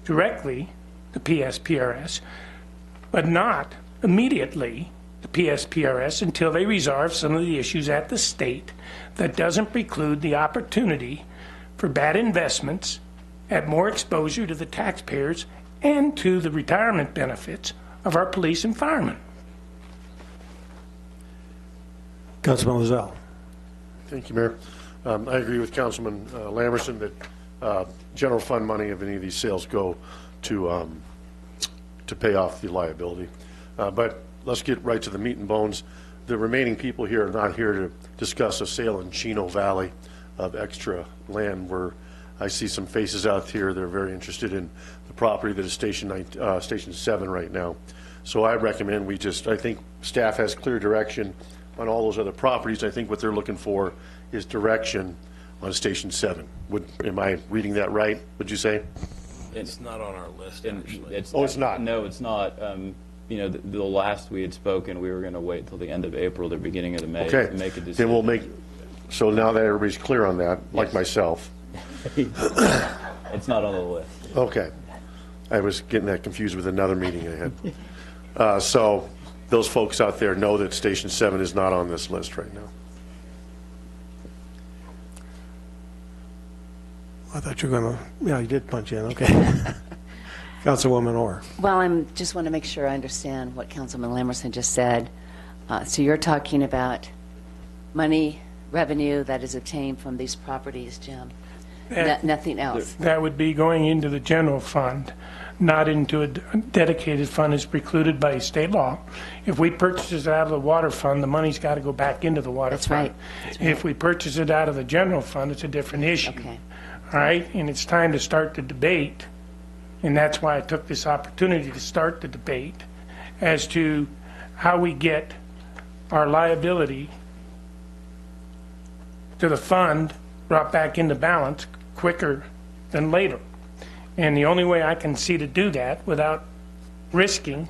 directly to PSPRS, but not immediately to PSPRS until they resolve some of the issues at the state. That doesn't preclude the opportunity for bad investments at more exposure to the taxpayers and to the retirement benefits of our police and firemen. Councilman Lozelle. Thank you, Mayor. I agree with Councilman Lamerson that general fund money of any of these sales go to pay off the liability. But let's get right to the meat and bones. The remaining people here are not here to discuss a sale in Chino Valley of extra land where I see some faces out here that are very interested in the property that is Station 7 right now. So I recommend I think staff has clear direction on all those other properties. I think what they're looking for is direction on Station 7. Am I reading that right, would you say? It's not on our list, actually. It's not? No, it's not. You know, the last we had spoken, we were going to wait until the end of April, the beginning of May to make a decision. Then we'll make, so now that everybody's clear on that, like myself. It's not on the list. Okay. I was getting that confused with another meeting I had. So those folks out there know that Station 7 is not on this list right now. I thought you were going to, yeah, you did punch in, okay. Councilwoman Orr. Well, I just want to make sure I understand what Councilman Lamerson just said. So you're talking about money, revenue that is obtained from these properties, Jim? Nothing else? That would be going into the general fund, not into a dedicated fund as precluded by state law. If we purchase it out of the water fund, the money's got to go back into the water fund. That's right. If we purchase it out of the general fund, it's a different issue. Okay. All right, and it's time to start the debate, and that's why I took this opportunity to start the debate as to how we get our liability to the fund brought back into balance quicker than later. And the only way I can see to do that without risking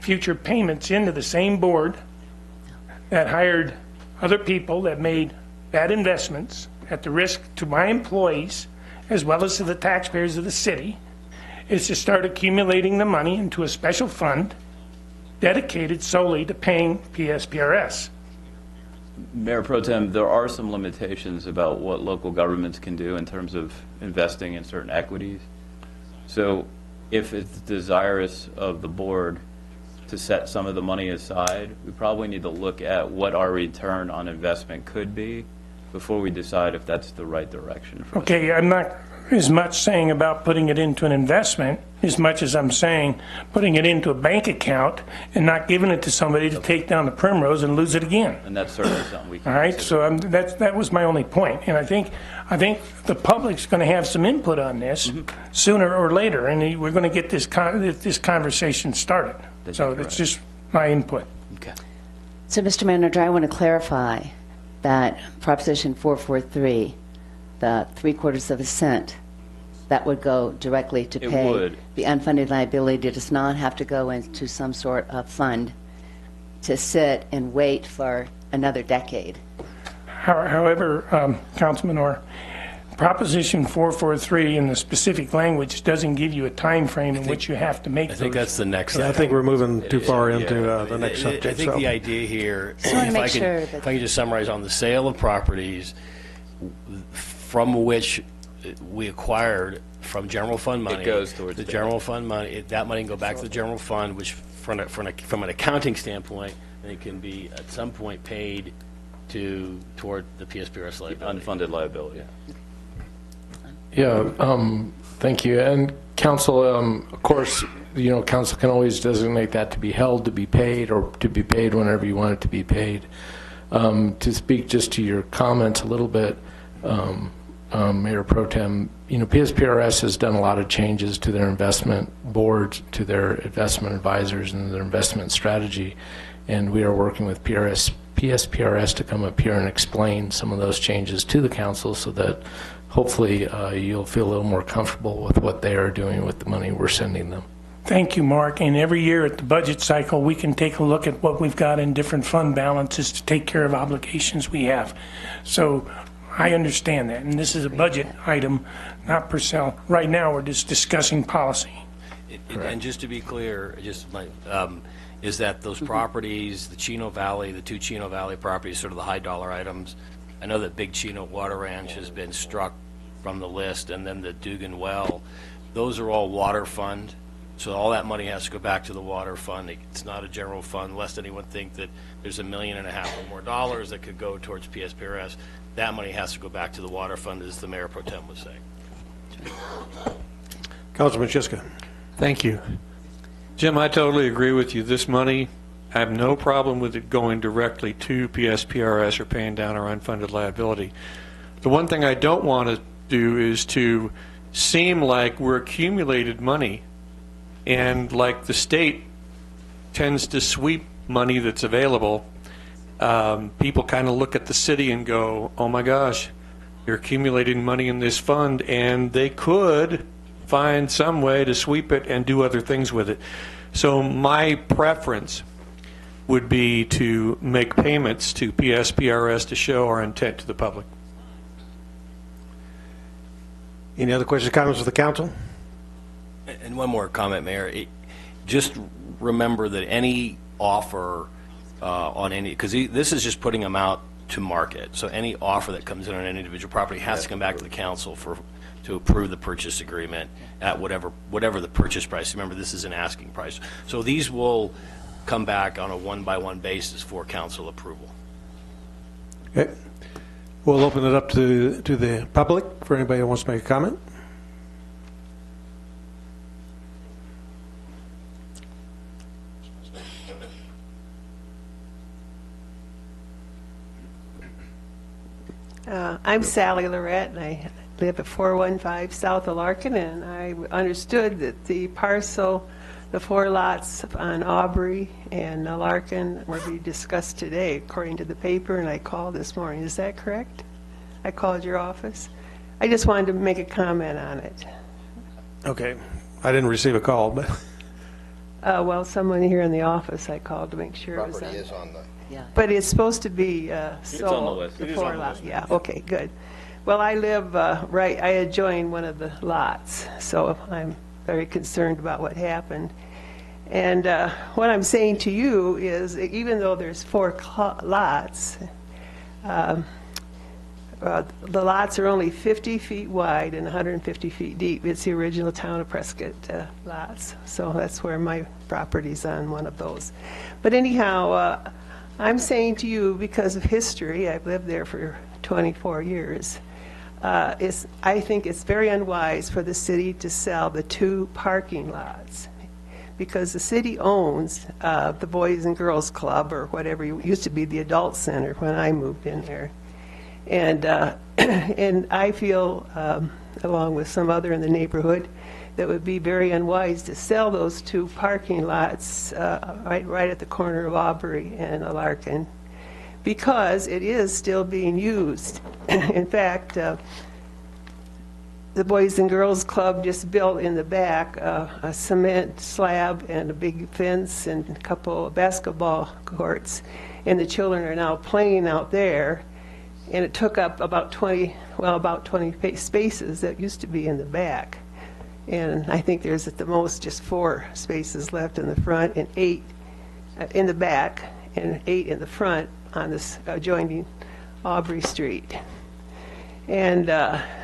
future payments into the same board that hired other people that made bad investments at the risk to my employees as well as to the taxpayers of the city is to start accumulating the money into a special fund dedicated solely to paying PSPRS. Mayor Pro Tem, there are some limitations about what local governments can do in terms of investing in certain equities. So if it's desirous of the board to set some of the money aside, we probably need to look at what our return on investment could be before we decide if that's the right direction for us. Okay, I'm not as much saying about putting it into an investment as much as I'm saying putting it into a bank account and not giving it to somebody to take down the primrose and lose it again. And that's certainly something we can All right, consider. so that was my only point. And I think the public's going to have some input on this sooner or later, and we're going to get this conversation started. So that's just my input. Okay. So, Mr. Manager, I want to clarify that Proposition 443, the 3/4 cent, that would go directly to pay. It would. The unfunded liability does not have to go into some sort of fund to sit and wait for another decade. However, Councilman Orr, Proposition 443 in the specific language doesn't give you a time frame in which you have to make I think that's the next I think we're moving too far into the next subject. I think the idea here, Just want to make sure if I can just summarize on the sale of properties from which we acquired from general fund money. It goes towards the general fund money. That money can go back to the general fund, which from an accounting standpoint, it can be at some point paid toward the PSPRS liability. Unfunded liability. Yeah, thank you. And council, of course, council can always designate that to be held, to be paid, or to be paid whenever you want it to be paid. To speak just to your comments a little bit, Mayor Pro Tem, PSPRS has done a lot of changes to their investment board, to their investment advisors, and their investment strategy. And we are working with PSPRS to come up here and explain some of those changes to the council so that hopefully you'll feel a little more comfortable with what they are doing with the money we're sending them. Thank you, Mark. And every year at the budget cycle, we can take a look at what we've got in different fund balances to take care of obligations we have. So I understand that. And this is a budget item, not per se. Right now, we're just discussing policy. And just to be clear, is that those properties, the Chino Valley, the two Chino Valley properties, sort of the high dollar items, I know that Big Chino Water Ranch has been struck from the list, and then the Dugan Well, those are all water fund. So all that money has to go back to the water fund. It's not a general fund, lest anyone think that there's $1.5 million or more that could go towards PSPRS. That money has to go back to the water fund, as the Mayor Pro Tem was saying. Councilman Shiska. Thank you. Jim, I totally agree with you. This money, I have no problem with it going directly to PSPRS or paying down our unfunded liability. The one thing I don't want to do is to seem like we're accumulated money, and like the state tends to sweep money that's available. People kind of look at the city and go, oh my gosh, you're accumulating money in this fund, and they could find some way to sweep it and do other things with it. So my preference would be to make payments to PSPRS to show our intent to the public. Any other questions or comments of the council? And one more comment, Mayor. Just remember that any offer on any, because this is just putting them out to market. So any offer that comes in on any individual property has to come back to the council to approve the purchase agreement at whatever the purchase price. Remember, this is an asking price. So these will come back on a one-by-one basis for council approval. Okay. We'll open it up to the public for anybody who wants to make a comment. I'm Sally Lorette, and I live at 415 south of Larkin, and I understood that the parcel, the 4 lots on Aubrey and Larkin were being discussed today, according to the paper, and I called this morning. Is that correct? I called your office. I just wanted to make a comment on it. Okay. I didn't receive a call, but... well, someone here in the office I called to make sure it was Property is on the... Yeah. But it's supposed to be sold. It's on the list. The 4 lots. Yeah, okay, good. Well, I live right, I adjoin one of the lots, so I'm very concerned about what happened. And what I'm saying to you is, even though there's 4 lots, the lots are only 50 feet wide and 150 feet deep. It's the original town of Prescott lots, so that's where my property's on one of those. But anyhow, I'm saying to you, because of history, I've lived there for 24 years, I think it's very unwise for the city to sell the 2 parking lots, because the city owns the Boys and Girls Club, or whatever, it used to be the Adult Center when I moved in there. And, and I feel, along with some other in the neighborhood, that would be very unwise to sell those 2 parking lots right at the corner of Aubrey and Larkin, because it is still being used. In fact, the Boys and Girls Club just built in the back a cement slab and a big fence and a couple of basketball courts, and the children are now playing out there. And it took up about 20 spaces that used to be in the back. And I think there's at the most just 4 spaces left in the front and 8 in the back and 8 in the front on this adjoining Aubrey Street. And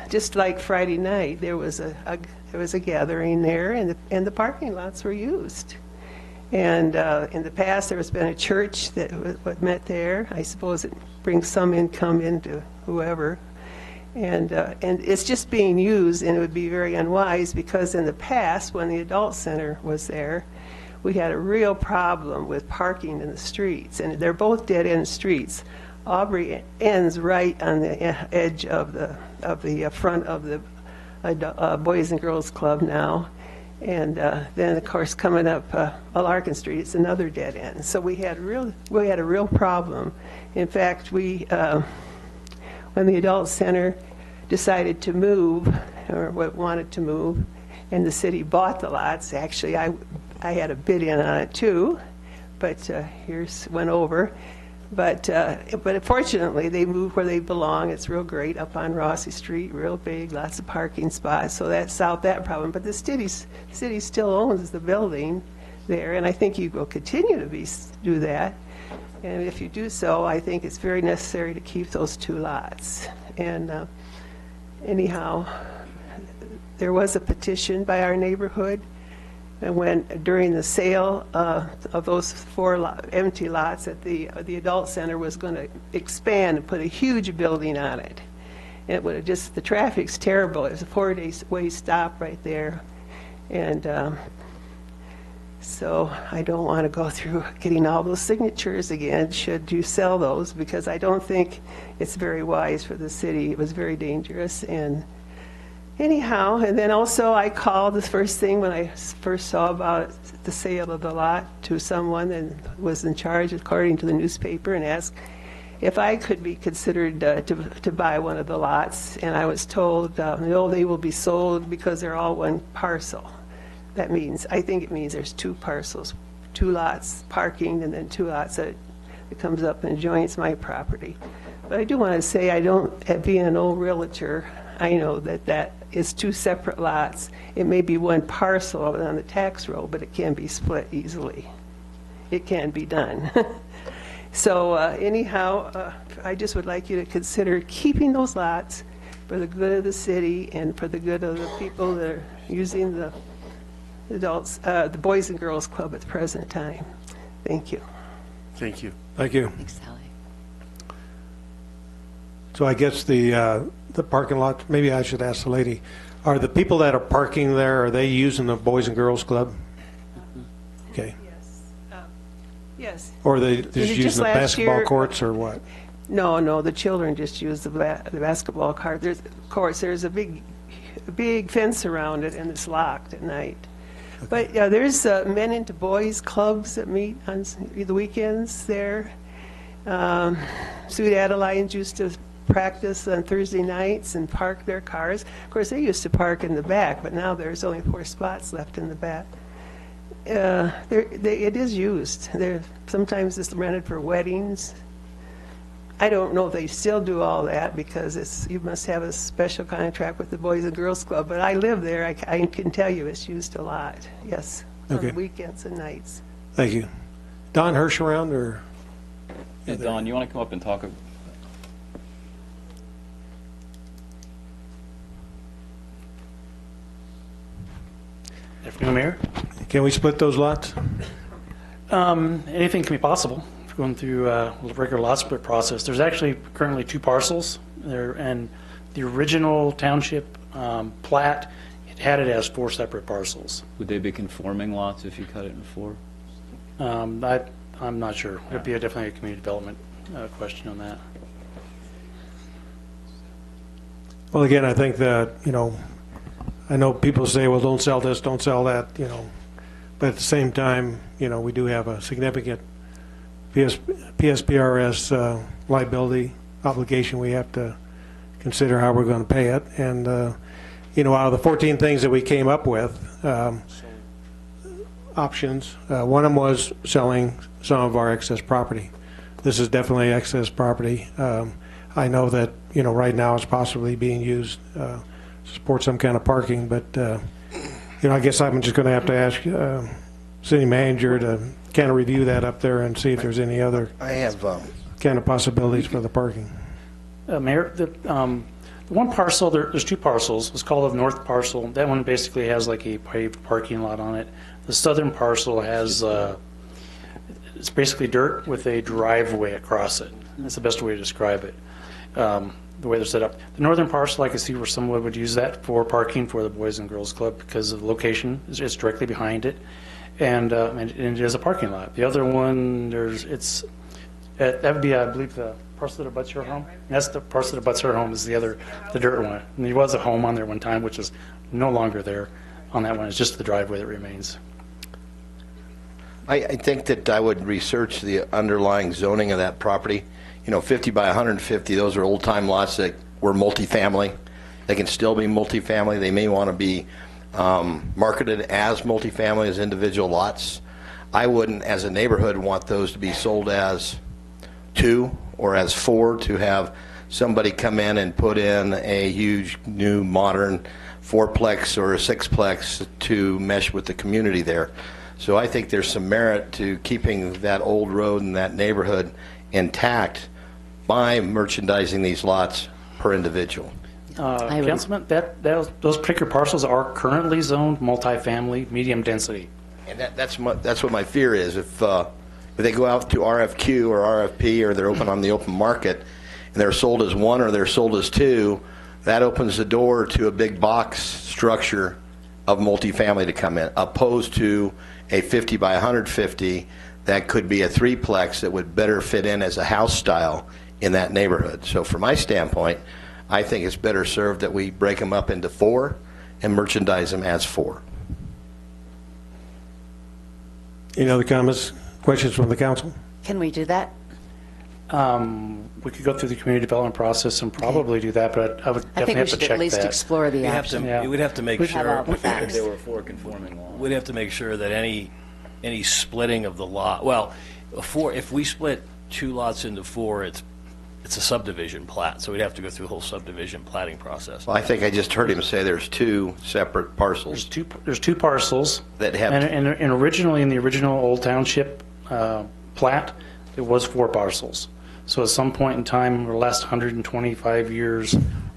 just like Friday night, there was a gathering there, and the parking lots were used. And in the past, there has been a church that met there. I suppose it brings some income into whoever. And it's just being used, and it would be very unwise because in the past, when the adult center was there, we had a real problem with parking in the streets, and they're both dead-end streets. Aubrey ends right on the edge of the front of the Boys and Girls Club now, and then of course coming up Larkin Street, it's another dead end. So we had a real problem. In fact, when the adult center decided to move, or wanted to move, and the city bought the lots, actually I had a bid in on it too, but went over. But fortunately, they moved where they belong. It's real great up on Rossi Street, real big, lots of parking spots. So that solved that problem. But the city still owns the building there, and I think you will continue to do that. And if you do so, I think it's very necessary to keep those two lots. And anyhow, there was a petition by our neighborhood. And during the sale of those 4 empty lots, that the adult center was going to expand and put a huge building on it. And it would have the traffic's terrible. It was a 4-way stop right there. And so I don't want to go through getting all those signatures again, should you sell those, because I don't think it's very wise for the city. It was very dangerous. And anyhow, and then also I called the first thing when I first saw about the sale of the lot to someone that was in charge, according to the newspaper, and asked if I could be considered to buy one of the lots. And I was told, no, they will be sold because they're all one parcel. I think it means there's 2 parcels, 2 lots parking, and then 2 lots that it comes up and joins my property. But I do want to say, being an old realtor, I know that is 2 separate lots. It may be one parcel on the tax roll, but it can be split easily. It can be done. So anyhow, I just would like you to consider keeping those lots for the good of the city and for the good of the people that are using the Boys and Girls Club at the present time. Thank you. Thank you. Thank you. Thanks, Sally. So I guess the parking lot, maybe I should ask the lady, are the people that are parking there, are they using the Boys and Girls Club? Okay. Yes. Or are they just using the basketball courts or what? No, the children just use the basketball courts. There's a big fence around it, and it's locked at night. Okay. But there's men into boys clubs that meet on the weekends there. Sweet Adelines used to practice on Thursday nights and park their cars. Of course, they used to park in the back, but now there's only 4 spots left in the back. It is used. Sometimes it's rented for weddings. I don't know if they still do all that because you must have a special contract with the Boys and Girls Club, but I live there. I can tell you it's used a lot, yes, okay. On weekends and nights. Thank you. Don Hirsch around, or? Yeah, Don, you want to come up and talk? Afternoon, Mayor. Can we split those lots? Anything can be possible. If we're going through a regular lot split process. There's actually currently 2 parcels there, and the original township plat, it had it as 4 separate parcels. Would they be conforming lots if you cut it in 4? I'm not sure. It'd be definitely a community development question on that. Well, again, I think that, I know people say, well, don't sell this, don't sell that, but at the same time, we do have a significant PSPRS liability obligation. We have to consider how we're going to pay it. And, out of the 14 things that we came up with, options, one of them was selling some of our excess property. This is definitely excess property. I know that, right now it's possibly being used to support some kind of parking, but, I guess I'm just going to have to ask city manager to kind of review that up there and see if there's any other kind of possibilities for the parking. Mayor, the one parcel, there's 2 parcels. It's called the north parcel. That one basically has like a paved parking lot on it. The southern parcel has, it's basically dirt with a driveway across it. That's the best way to describe it. the way they're set up. The northern parcel, I can see where someone would use that for parking for the Boys and Girls Club because of the location. It's directly behind it, and it is a parking lot. The other one, that would be, I believe, the parcel that abuts your home. That's the parcel that abuts her home is the dirt one. And there was a home on there one time, which is no longer there on that one. It's just the driveway that remains. I think that I would research the underlying zoning of that property. 50 by 150, those are old-time lots that were multifamily. They can still be multifamily. They may want to be marketed as multifamily, as individual lots. I wouldn't, as a neighborhood, want those to be sold as 2 or as 4, to have somebody come in and put in a huge, new, modern 4-plex or a 6-plex to mesh with the community there. So I think there's some merit to keeping that old road and that neighborhood intact by merchandising these lots per individual. Councilman, those particular parcels are currently zoned multifamily, medium density. And that's what my fear is. If they go out to RFQ or RFP, or they're open on the open market, and they're sold as 1 or they're sold as 2, that opens the door to a big box structure of multifamily to come in, opposed to a 50 by 150 that could be a 3-plex that would better fit in as a house style in that neighborhood. So from my standpoint, I think it's better served that we break them up into 4 and merchandise them as 4. Any other comments, questions from the council? Can we do that? We could go through the community development process and probably do that, but I would definitely have to check that. I think we should at least explore the option. We'd have to make We'd have sure all the facts. There were 4 conforming lots. We'd have to make sure that any splitting of the lot, well, if we split 2 lots into 4, it's a subdivision plat, so we'd have to go through the whole subdivision platting process. Well, I think I just heard him say there's 2 separate parcels. There's two parcels that have, and originally in the original Old Township plat, it was 4 parcels. So at some point in time, over the last 125 years,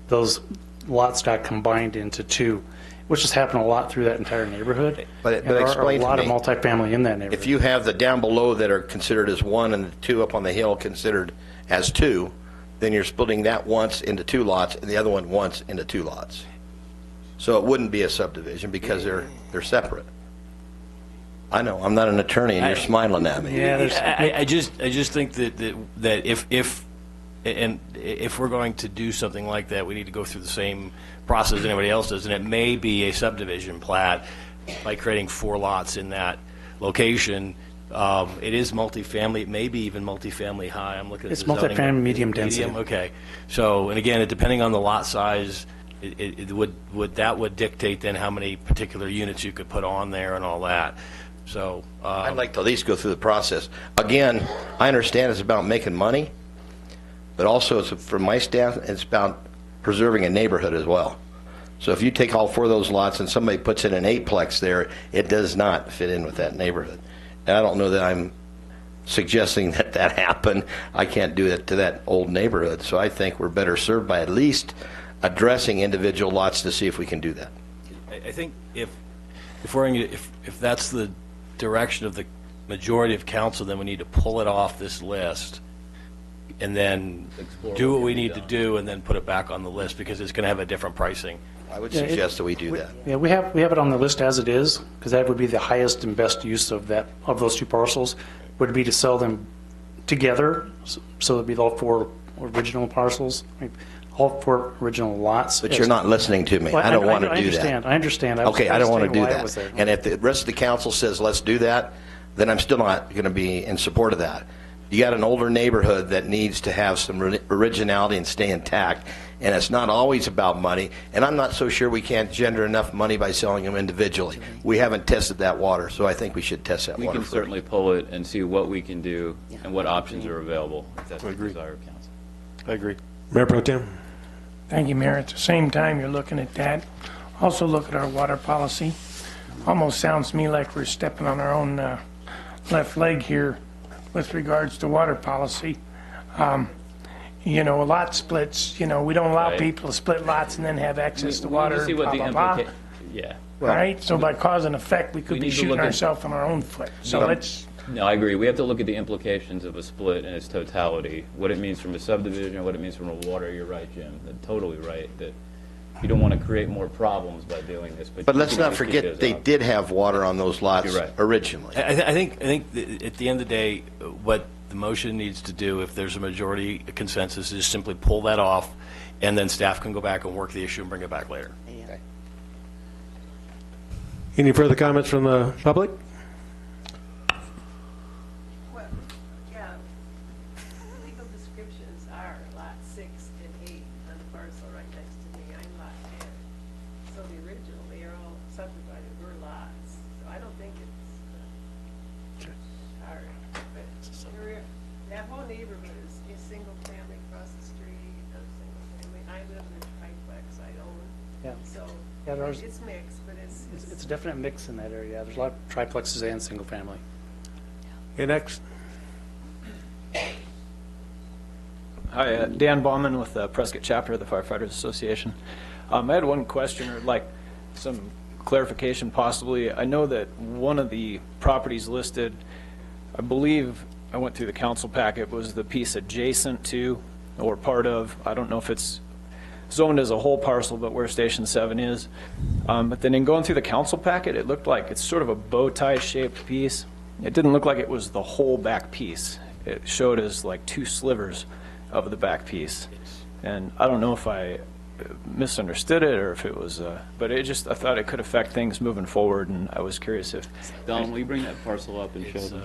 those lots got combined into 2, which has happened a lot through that entire neighborhood. But there are explain a lot to of me, multifamily in that neighborhood. if you have the down below that are considered as 1 and the 2 up on the hill considered as 2, then you're splitting that once into 2 lots and the other one once into 2 lots. So it wouldn't be a subdivision because they're separate. I know, I'm not an attorney and you're smiling at me. Yeah, I just think that if we're going to do something like that, we need to go through the same process as anybody else does, and it may be a subdivision plat by creating 4 lots in that location. It is multifamily. It may be even multifamily high. I'm looking at It's the zoning. multifamily, medium density. Okay. So, and again, depending on the lot size, it would dictate then how many particular units you could put on there and all that. So I'd like to at least go through the process. Again, I understand it's about making money, but also from my standpoint, it's about preserving a neighborhood as well. So if you take all 4 of those lots and somebody puts in an 8-plex there, it does not fit in with that neighborhood. And I don't know that I'm suggesting that happen. I can't do that to that old neighborhood. So I think we're better served by at least addressing individual lots to see if we can do that. I think if that's the direction of the majority of council, then we need to pull it off this list and then do what we need to do and then put it back on the list because it's going to have a different pricing. I would suggest that we do that. Yeah, we have it on the list as it is because that would be the highest and best use of those 2 parcels would be to sell them together. So it'd be all 4 original parcels, all 4 original lots. But you're not listening to me. Well, I don't want to do that. I understand. Okay, I don't want to do that. And if the rest of the council says let's do that, then I'm still not going to be in support of that. You got an older neighborhood that needs to have some originality and stay intact, and it's not always about money, and I'm not so sure we can't gender enough money by selling them individually. We haven't tested that water, so I think we should test that water. We can certainly pull it and see what we can do and what options are available, if that's the desire of council. I agree. Mayor Pro Tem. Thank you, Mayor. At the same time you're looking at that, also look at our water policy. Almost sounds to me like we're stepping on our own left leg here with regards to water policy. Lot splits, we don't allow people to split lots and then have access to water, see what blah, blah, blah. Yeah. All right, so by cause and effect, we could be shooting ourselves in our own foot. So No, I agree. We have to look at the implications of a split in its totality, what it means from a subdivision, what it means from a water. You're right, Jim. Totally right. That you don't want to create more problems by doing this. But let's not forget they did have water on those lots originally. I think at the end of the day, what the motion needs to do, if there's a majority consensus, is simply pull that off, and then staff can go back and work the issue and bring it back later. Okay. Any further comments from the public? Well, yeah, legal descriptions are lot 6 and 8 on the parcel right next to me. I'm lot 10. So the original, they are all subdivided were lots. So I don't think it's hard. But that whole neighborhood is single family across the street, another single family. I live in a triplex I own. Yeah. So Yeah, it's mixed, but It's a definite mix in that area. There's a lot of triplexes and single family. Okay, next. Hi, Dan Bauman with the Prescott chapter of the Firefighters Association. I had one question, or like some clarification possibly. I know that one of the properties listed, I believe I went through the council packet, was the piece adjacent to or part of, I don't know if it's zoned as a whole parcel, but where Station 7 is. But then in going through the council packet, it looked like it's sort of a bow tie shaped piece. It didn't look like it was the whole back piece. It showed as like 2 slivers of the back piece. And I don't know if I misunderstood it or if it was, but it just, I thought it could affect things moving forward, and I was curious if. Don, will you bring that parcel up and show them?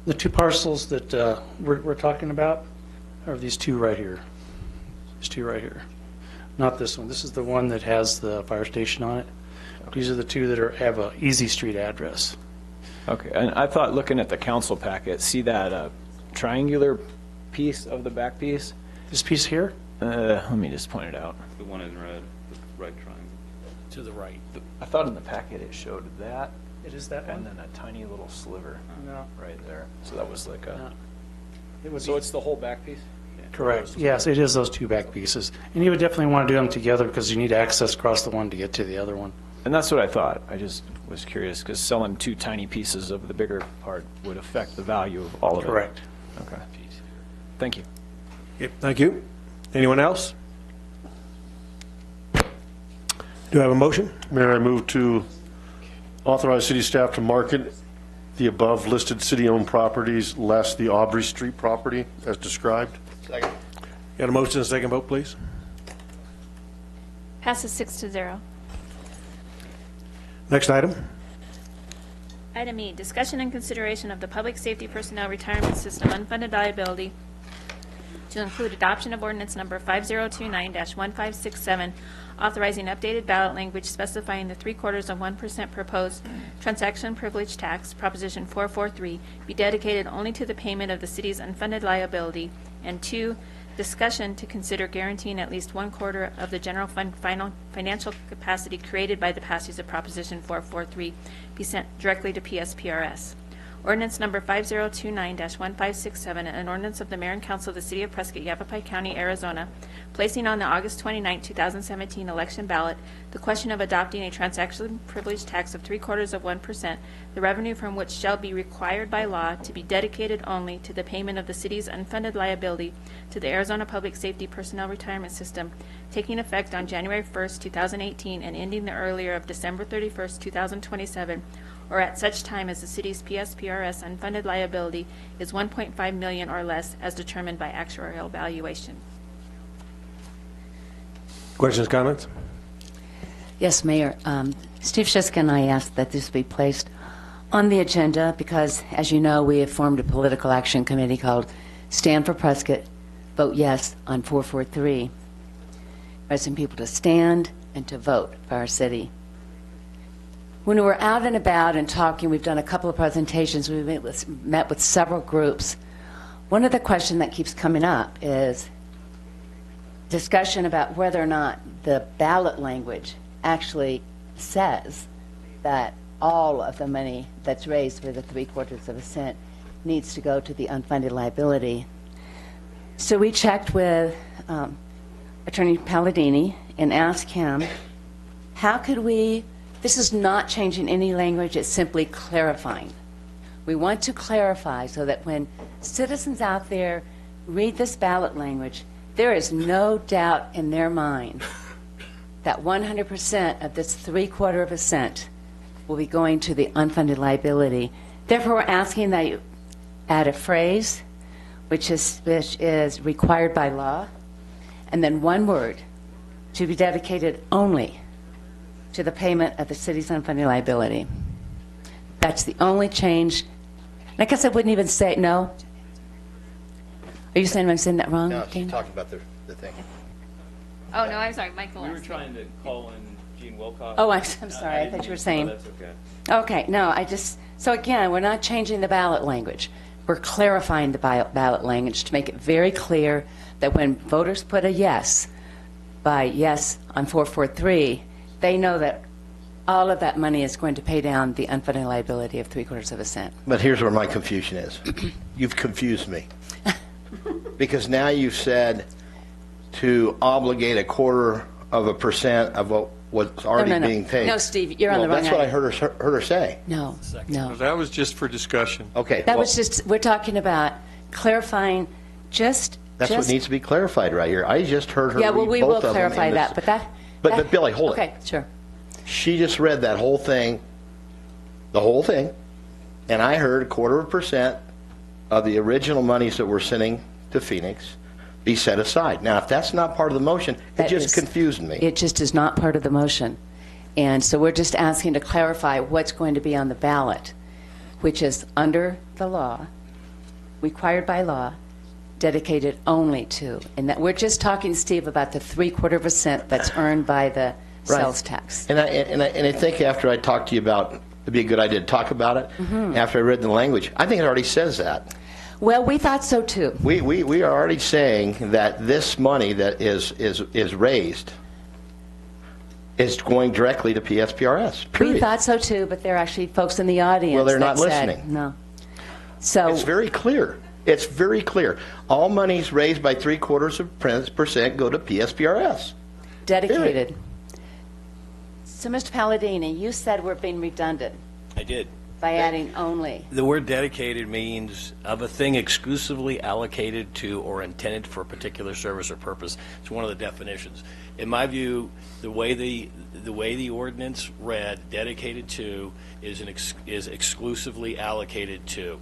The 2 parcels that we're talking about are these 2 right here. These 2 right here. Not this one. This is the one that has the fire station on it. These are the 2 that have a Easy Street address. Okay, and I thought looking at the council packet, see that triangular piece of the back piece? This piece here? Let me just point it out. The one in red, the right triangle. To the right. I thought in the packet it showed that. It is that and one? then a tiny little sliver No. right there. So that was like a. It would So be- it's the whole back piece? Correct. Yes, it is those 2 back pieces. And you would definitely want to do them together because you need access across the one to get to the other one. And that's what I thought. I just was curious because selling 2 tiny pieces of the bigger part would affect the value of all of it. Correct. Okay. Thank you. Yep, thank you. Anyone else? Do I have a motion? Mayor, I move to authorize city staff to market the above listed city-owned properties less the Aubrey Street property as described. Second. Got a motion and a second vote, please? Passes 6-0. Next item. Item E, discussion and consideration of the Public Safety Personnel Retirement System unfunded liability to include adoption of ordinance number 5029-1567, authorizing updated ballot language specifying the 0.75% proposed transaction privilege tax, Proposition 443, be dedicated only to the payment of the city's unfunded liability, and 2, discussion to consider guaranteeing at least 1/4 of the general fund financial capacity created by the passage of Proposition 443 be sent directly to PSPRS. Ordinance number 5029-1567, an ordinance of the Mayor and Council of the City of Prescott, Yavapai County, Arizona, placing on the August 29, 2017 election ballot the question of adopting a transaction privilege tax of 0.75%, the revenue from which shall be required by law to be dedicated only to the payment of the city's unfunded liability to the Arizona Public Safety Personnel Retirement System, taking effect on January 1st, 2018, and ending the earlier of December 31st, 2027, or at such time as the city's PSPRS unfunded liability is $1.5 million or less as determined by actuarial valuation. Questions, comments? Yes, Mayor. Steve Shiska and I asked that this be placed on the agenda because, as you know, we have formed a political action committee called Stand for Prescott, Vote Yes on 443, asking people to stand and to vote for our city. When we're out and about and talking, we've done a couple of presentations, we've met with several groups. One of the questions that keeps coming up is, discussion about whether or not the ballot language actually says that all of the money that's raised for the 0.75% needs to go to the unfunded liability. So we checked with Attorney Palladini and asked him, how could we, this is not changing any language, it's simply clarifying. We want to clarify so that when citizens out there read this ballot language, there is no doubt in their mind that 100% of this 0.75% will be going to the unfunded liability. Therefore, we're asking that you add a phrase which is required by law, and then one word to be dedicated only to the payment of the city's unfunded liability. That's the only change. And I guess I wouldn't even say no. Are you saying I'm saying that wrong? No, she's talking about the thing. Oh, no, I'm sorry, Michael. We were trying to call in Gene Wilcox. Oh, I'm sorry. I thought you were saying. No, that's okay. Okay, no, so again, we're not changing the ballot language. We're clarifying the ballot language to make it very clear that when voters put a yes by yes on 443, they know that all of that money is going to pay down the unfunded liability of 0.75%. But here's where my confusion is. You've confused me. Because now you've said to obligate 0.25% of what was already being paid. No, Steve, you're on the wrong That's what I heard her say. No. That was just for discussion. Okay. That was just, we're talking about clarifying That's what needs to be clarified right here. I just heard her Yeah, well, read we both will of them clarify in that, this- but Billy, hold it. Okay, sure. She just read that whole thing, the whole thing, and I heard 0.25% of the original monies that we're sending to Phoenix be set aside. Now, if that's not part of the motion, it just confused me. It just is not part of the motion. And so we're just asking to clarify what's going to be on the ballot, which is under the law, required by law, dedicated only to. And that we're just talking, Steve, about the 0.75% that's earned by the sales tax. And I think after I talked to you about, it'd be a good idea to talk about it, after I read the language, I think it already says that. Well, we thought so too. We are already saying that this money that is raised is going directly to PSPRS, period. We thought so too, but there are actually folks in the audience Well, they're that not said listening. no. So it's very clear. It's very clear. All monies raised by 0.75% go to PSPRS. dedicated. Period. So, Mr. Palladini, you said we're being redundant I did. by adding only. The word dedicated means of a thing exclusively allocated to or intended for a particular service or purpose. It's one of the definitions. In my view, the way the ordinance read, dedicated to, is exclusively allocated to.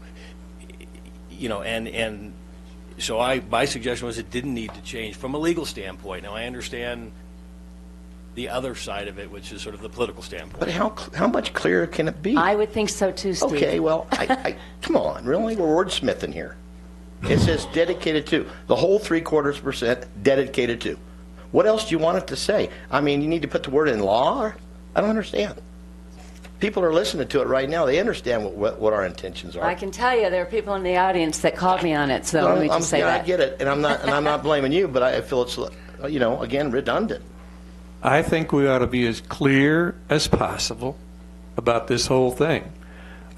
You know, and so my suggestion was it didn't need to change from a legal standpoint. Now, I understand the other side of it, which is sort of the political standpoint. But how much clearer can it be? I would think so too, Steve. Okay, well, I come on, really? We're wordsmithing here. It says dedicated to. The whole 0.75% dedicated to. What else do you want it to say? I mean, you need to put the word in law? I don't understand. People are listening to it right now. They understand what our intentions are. I can tell you there are people in the audience that called me on it, so let me just say that. I get it, and I'm not blaming you, but I feel it's, again, redundant. I think we ought to be as clear as possible about this whole thing.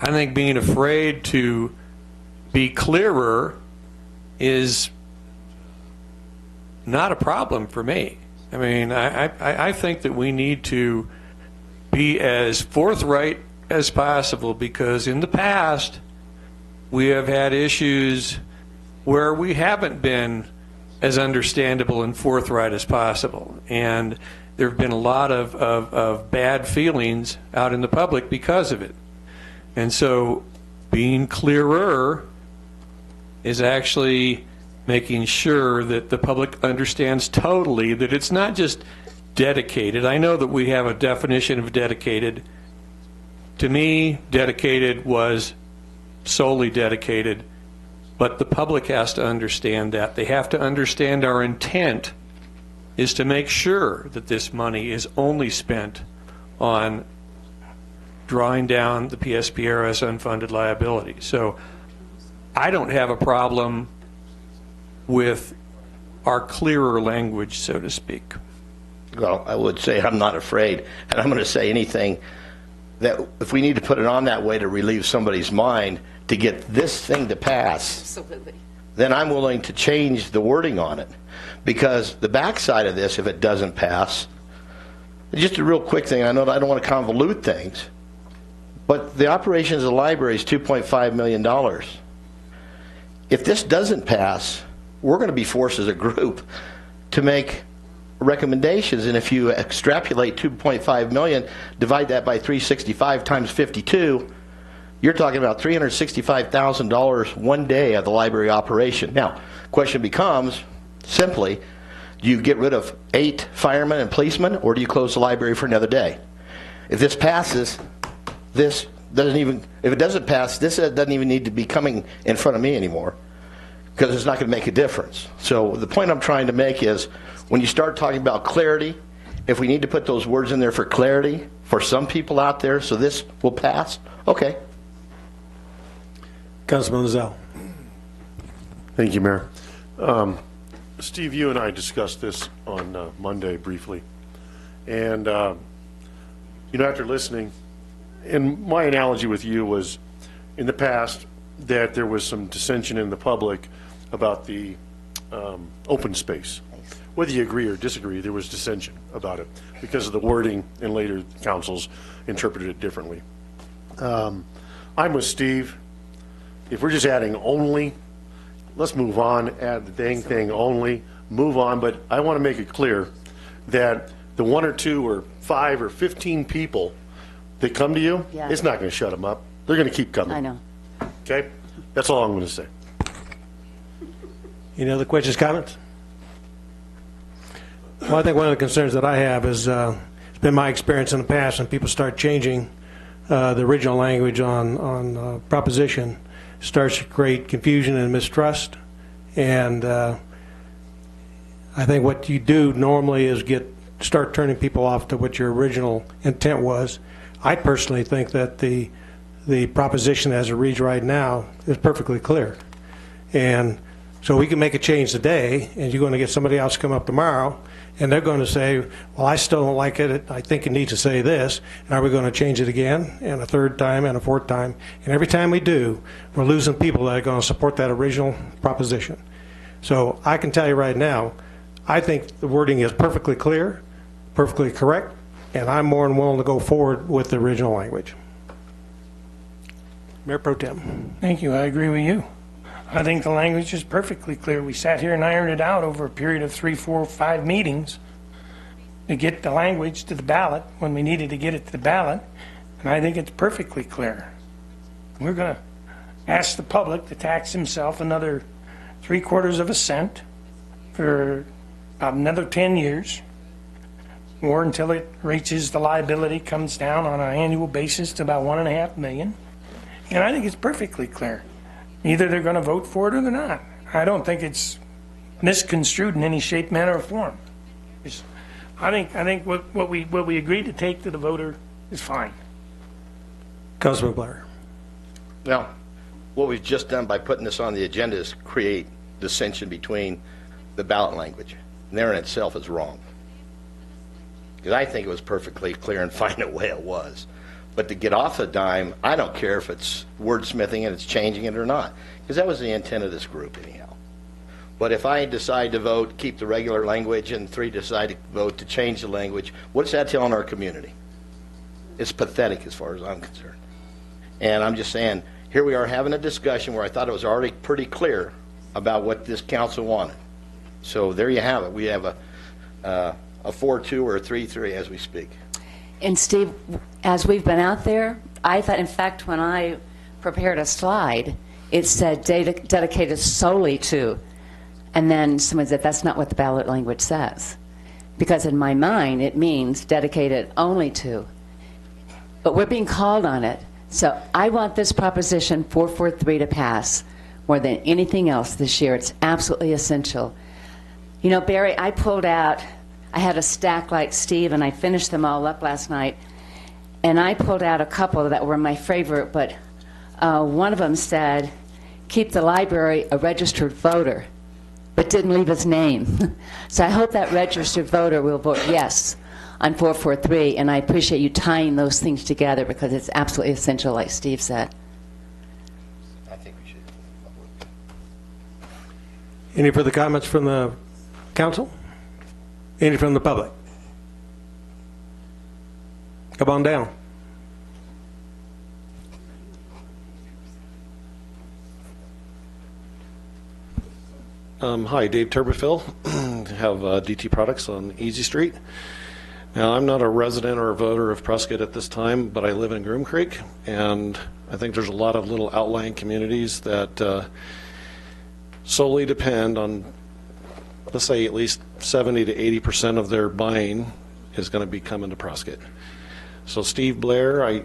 I think being afraid to be clearer is not a problem for me. I mean, I think that we need to be as forthright as possible, because in the past we have had issues where we haven't been as understandable and forthright as possible, and there have been a lot of bad feelings out in the public because of it. And so being clearer is actually making sure that the public understands totally that it's not just dedicated. I know that we have a definition of dedicated. To me, dedicated was solely dedicated, but the public has to understand that. They have to understand our intent is to make sure that this money is only spent on drawing down the PSPRS unfunded liability. So I don't have a problem with our clearer language, so to speak? Well, I would say I'm not afraid, and I'm going to say anything that if we need to put it on that way to relieve somebody's mind to get this thing to pass, Absolutely. then I'm willing to change the wording on it. Because the backside of this, if it doesn't pass, just a real quick thing, I know I don't want to convolute things, but the operations of the library is $2.5 million. If this doesn't pass, we're going to be forced as a group to make recommendations, and if you extrapolate 2.5 million, divide that by 365 times 52, you're talking about $365,000 one day of the library operation. Now, question becomes simply, do you get rid of 8 firemen and policemen, or do you close the library for another day? If this passes, this doesn't even, if it doesn't pass, this doesn't even need to be coming in front of me anymore, because it's not going to make a difference. So the point I'm trying to make is, when you start talking about clarity, if we need to put those words in there for clarity for some people out there so this will pass, okay. Councilman Lozelle. Thank you, Mayor. Steve, you and I discussed this on Monday briefly. And, after listening, and my analogy with you was, in the past, that there was some dissension in the public about the open space. Whether you agree or disagree, there was dissension about it because of the wording, and later councils interpreted it differently. I'm with Steve. If we're just adding only, let's move on, add the dang thing only, move on. But I want to make it clear that the 1 or 2 or 5 or 15 people that come to you, Yeah. it's not going to shut them up. They're going to keep coming. I know. Okay? That's all I'm going to say. Any other questions, comments? Well, I think one of the concerns that I have is, it's been my experience in the past, when people start changing the original language on proposition, starts to create confusion and mistrust. And I think what you do normally is start turning people off to what your original intent was. I personally think that the proposition as it reads right now is perfectly clear. And so we can make a change today, and you're going to get somebody else come up tomorrow, and they're going to say, well, I still don't like it. I think it needs to say this. And are we going to change it again, and a third time, and a fourth time? And every time we do, we're losing people that are going to support that original proposition. So I can tell you right now, I think the wording is perfectly clear, perfectly correct, and I'm more than willing to go forward with the original language. Mayor Pro Tem. Thank you. I agree with you. I think the language is perfectly clear. We sat here and ironed it out over a period of 3, 4, 5 meetings to get the language to the ballot when we needed to get it to the ballot, and I think it's perfectly clear. We're going to ask the public to tax himself another 3/4 cent for about another 10 years, or until it reaches the liability, comes down on an annual basis to about $1.5 million. And I think it's perfectly clear. Either they're going to vote for it or they're not. I don't think it's misconstrued in any shape, manner, or form. I think what we agreed to take to the voter is fine. Councilman Blair. Now, what we've just done by putting this on the agenda is create dissension between the ballot language. And there in itself is wrong. Because I think it was perfectly clear and fine the way it was. But to get off the dime, I don't care if it's wordsmithing and it's changing it or not, because that was the intent of this group anyhow. But if I decide to vote, keep the regular language, and 3 decide to vote to change the language, what's that telling our community? It's pathetic as far as I'm concerned. And I'm just saying, here we are having a discussion where I thought it was already pretty clear about what this council wanted. So there you have it. We have a 4-2 or a 3-3 as we speak. And Steve, as we've been out there, I thought, in fact, when I prepared a slide, it said dedicated solely to, and then someone said that's not what the ballot language says. Because in my mind, it means dedicated only to. But we're being called on it. So I want this proposition 443 to pass more than anything else this year. It's absolutely essential. You know, Barry, I had a stack like Steve, and I finished them all up last night. And I pulled out a couple that were my favorite, but one of them said, keep the library a registered voter. But but didn't leave his name. So I hope that registered voter will vote yes on 443, and I appreciate you tying those things together because it's absolutely essential, like Steve said. I think we should. Any further comments from the council? Any from the public? Come on down. Hi, Dave Turbeville. Have DT Products on Easy Street. Now, I'm not a resident or a voter of Prescott at this time, but I live in Groom Creek, and I think there's a lot of little outlying communities that solely depend on, let's say, at least 70 to 80% of their buying is going to be coming to Prescott. So Steve Blair, I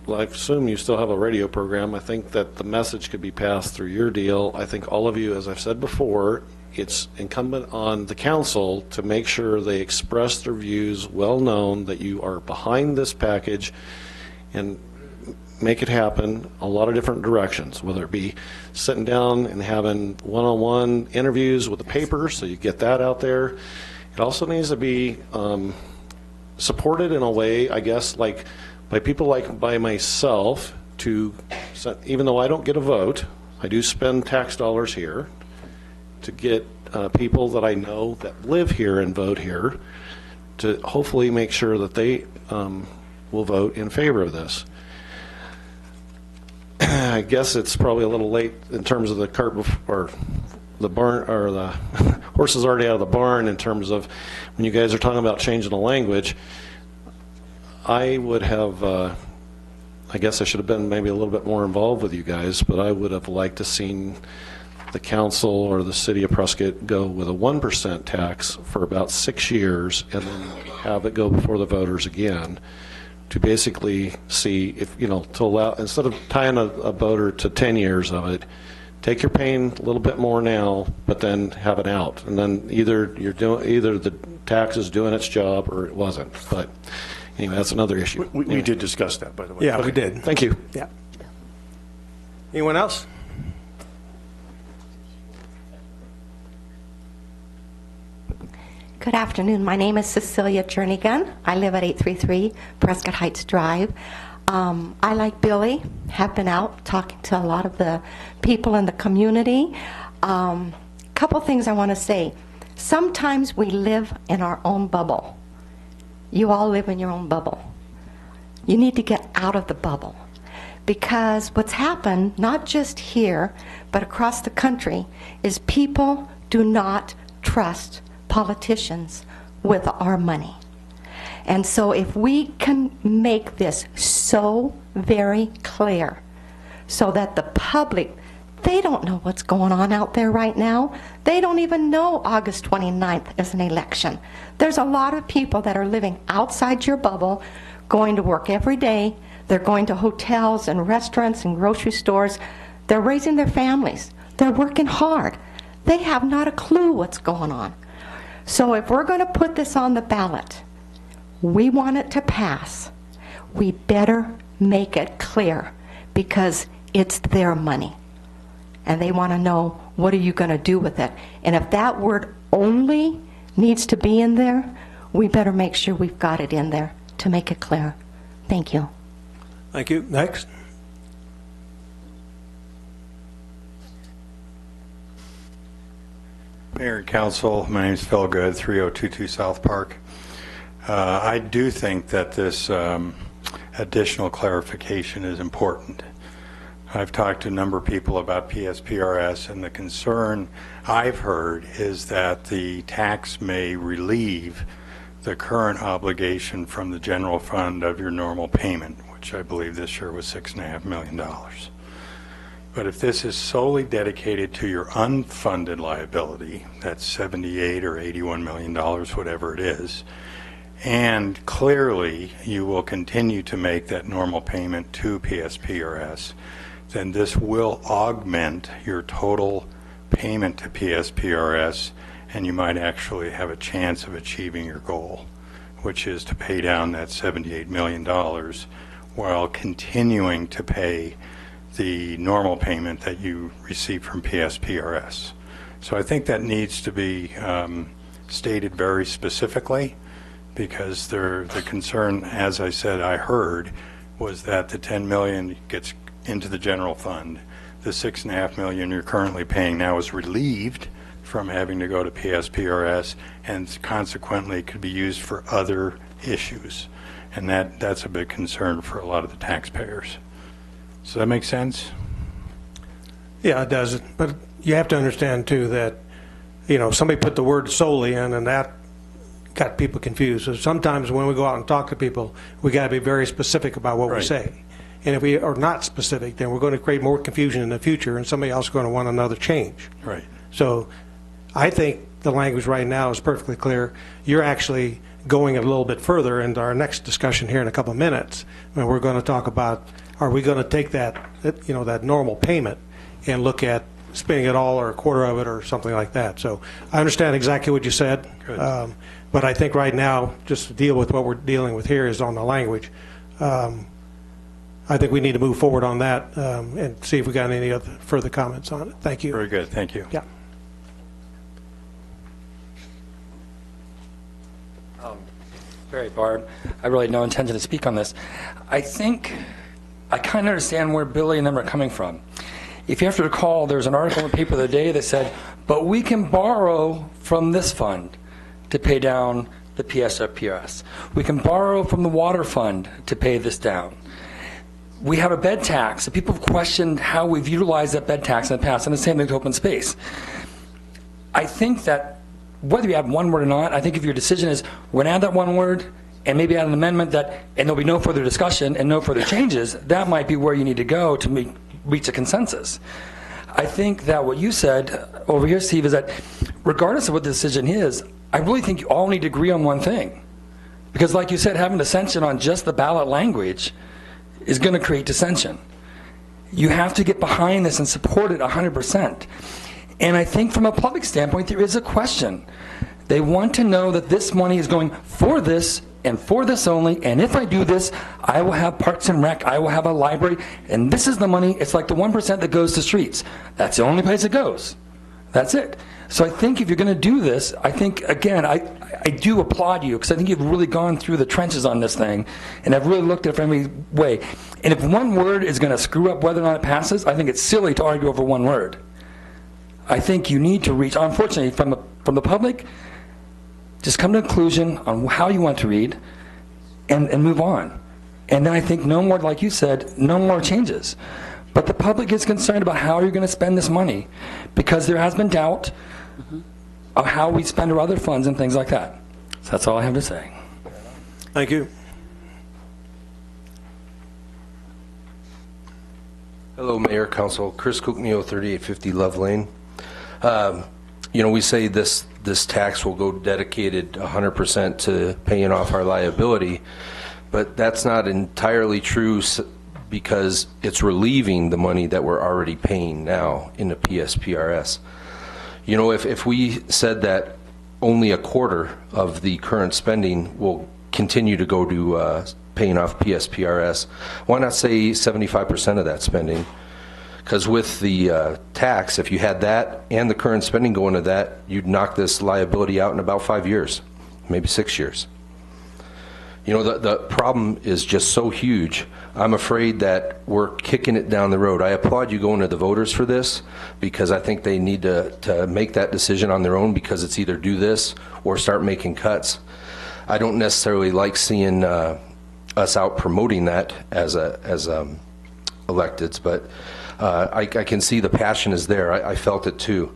assume you still have a radio program. I think that the message could be passed through your deal. I think all of you, as I've said before, it's incumbent on the council to make sure they express their views well known that you are behind this package and make it happen a lot of different directions, whether it be sitting down and having one-on-one interviews with the paper so you get that out there. It also needs to be supported in a way, I guess, like by people like by myself to, even though I don't get a vote, I do spend tax dollars here to get people that I know that live here and vote here to hopefully make sure that they will vote in favor of this. I guess it's probably a little late in terms of the cart or the barn, or the horse is already out of the barn in terms of when you guys are talking about changing the language. I would have, I guess I should have been maybe a little bit more involved with you guys, but I would have liked to seen the council or the city of Prescott go with a 1% tax for about 6 years and then have it go before the voters again to basically see if, to allow, instead of tying a voter to 10 years of it, take your pain a little bit more now, but then have it out. And then either the tax is doing its job or it wasn't. But anyway, that's another issue. We did discuss that, by the way. Yeah, Okay. we did. Thank you. Yeah. Anyone else? Good afternoon. My name is Cecilia Jernigan. I live at 833 Prescott Heights Drive. I, like Billy, have been out talking to a lot of the people in the community. Couple things I want to say. Sometimes we live in our own bubble. You all live in your own bubble. You need to get out of the bubble. Because what's happened, not just here, but across the country, is people do not trust politicians with our money. And so if we can make this so very clear so that the public, they don't know what's going on out there right now. They don't even know August 29th is an election. There's a lot of people that are living outside your bubble, going to work every day. They're going to hotels and restaurants and grocery stores. They're raising their families. They're working hard. They have not a clue what's going on. So if we're going to put this on the ballot, we want it to pass, we better make it clear because it's their money. And they want to know, what are you going to do with it? And if that word only needs to be in there, we better make sure we've got it in there to make it clear. Thank you. Thank you. Next. Mayor and Council, my name is Phil Good, 3022 South Park. I do think that this additional clarification is important. I've talked to a number of people about PSPRS, and the concern I've heard is that the tax may relieve the current obligation from the general fund of your normal payment, which I believe this year was $6.5 million. But if this is solely dedicated to your unfunded liability, that's $78 or $81 million, whatever it is, and clearly you will continue to make that normal payment to PSPRS, then this will augment your total payment to PSPRS, and you might actually have a chance of achieving your goal, which is to pay down that $78 million while continuing to pay the normal payment that you receive from PSPRS. So I think that needs to be stated very specifically, because the concern, as I said, I heard, was that the 10 million gets into the general fund. The $6.5 million you're currently paying now is relieved from having to go to PSPRS, and consequently could be used for other issues. And that's a big concern for a lot of the taxpayers. Does that make sense? Yeah, it does. But you have to understand, too, that, you know, somebody put the word solely in, and that got people confused. So sometimes when we go out and talk to people, we got to be very specific about what we say. And if we are not specific, then we're going to create more confusion in the future, and somebody else is going to want another change. Right. So I think the language right now is perfectly clear. You're actually going a little bit further into our next discussion here in a couple of minutes, when we're going to talk about, are we going to take that, you know, that normal payment and look at spending it all or a quarter of it or something like that. So I understand exactly what you said. But I think right now, just to deal with what we're dealing with here is on the language. I think we need to move forward on that and see if we got any other further comments on it. Thank you. Very good. Thank you. Yeah. Barry, Barb, I really had no intention to speak on this. I think I kind of understand where Billy and them are coming from. If you have to recall, there's an article in the paper the other day that said, but we can borrow from this fund to pay down the PSPRS. We can borrow from the water fund to pay this down. We have a bed tax. People have questioned how we've utilized that bed tax in the past, and the same thing to open space. I think that whether you add one word or not, I think if your decision is we're going to add that one word and maybe add an amendment that, and there'll be no further discussion and no further changes, that might be where you need to go to reach a consensus. I think that what you said over here, Steve, is that regardless of what the decision is, I really think you all need to agree on one thing. Because like you said, having dissension on just the ballot language is going to create dissension. You have to get behind this and support it 100%. And I think from a public standpoint, there is a question. They want to know that this money is going for this and for this only, and if I do this, I will have Parks and Rec, I will have a library, and this is the money. It's like the 1% that goes to streets. That's the only place it goes. That's it. So I think if you're going to do this, I think, again, I do applaud you, because I think you've really gone through the trenches on this thing, and I've really looked at it from every way. And if one word is going to screw up whether or not it passes, I think it's silly to argue over one word. I think you need to reach, unfortunately, from the public, just come to a conclusion on how you want to read and move on. And then I think no more, like you said, no more changes. But the public is concerned about how you're going to spend this money, because there has been doubt of how we spend our other funds and things like that. So that's all I have to say. Thank you. Hello, Mayor, Council. Chris Kuknio, 3850 Love Lane. You know, we say this tax will go dedicated 100% to paying off our liability, but that's not entirely true, because it's relieving the money that we're already paying now in the PSPRS. You know, if we said that only a quarter of the current spending will continue to go to paying off PSPRS, why not say 75% of that spending? Because with the tax, if you had that and the current spending going to that, you'd knock this liability out in about 5 years, maybe 6 years. You know, the problem is just so huge. I'm afraid that we're kicking it down the road. I applaud you going to the voters for this, because I think they need to make that decision on their own, because it's either do this or start making cuts. I don't necessarily like seeing us out promoting that as electeds, but I can see the passion is there. I felt it too.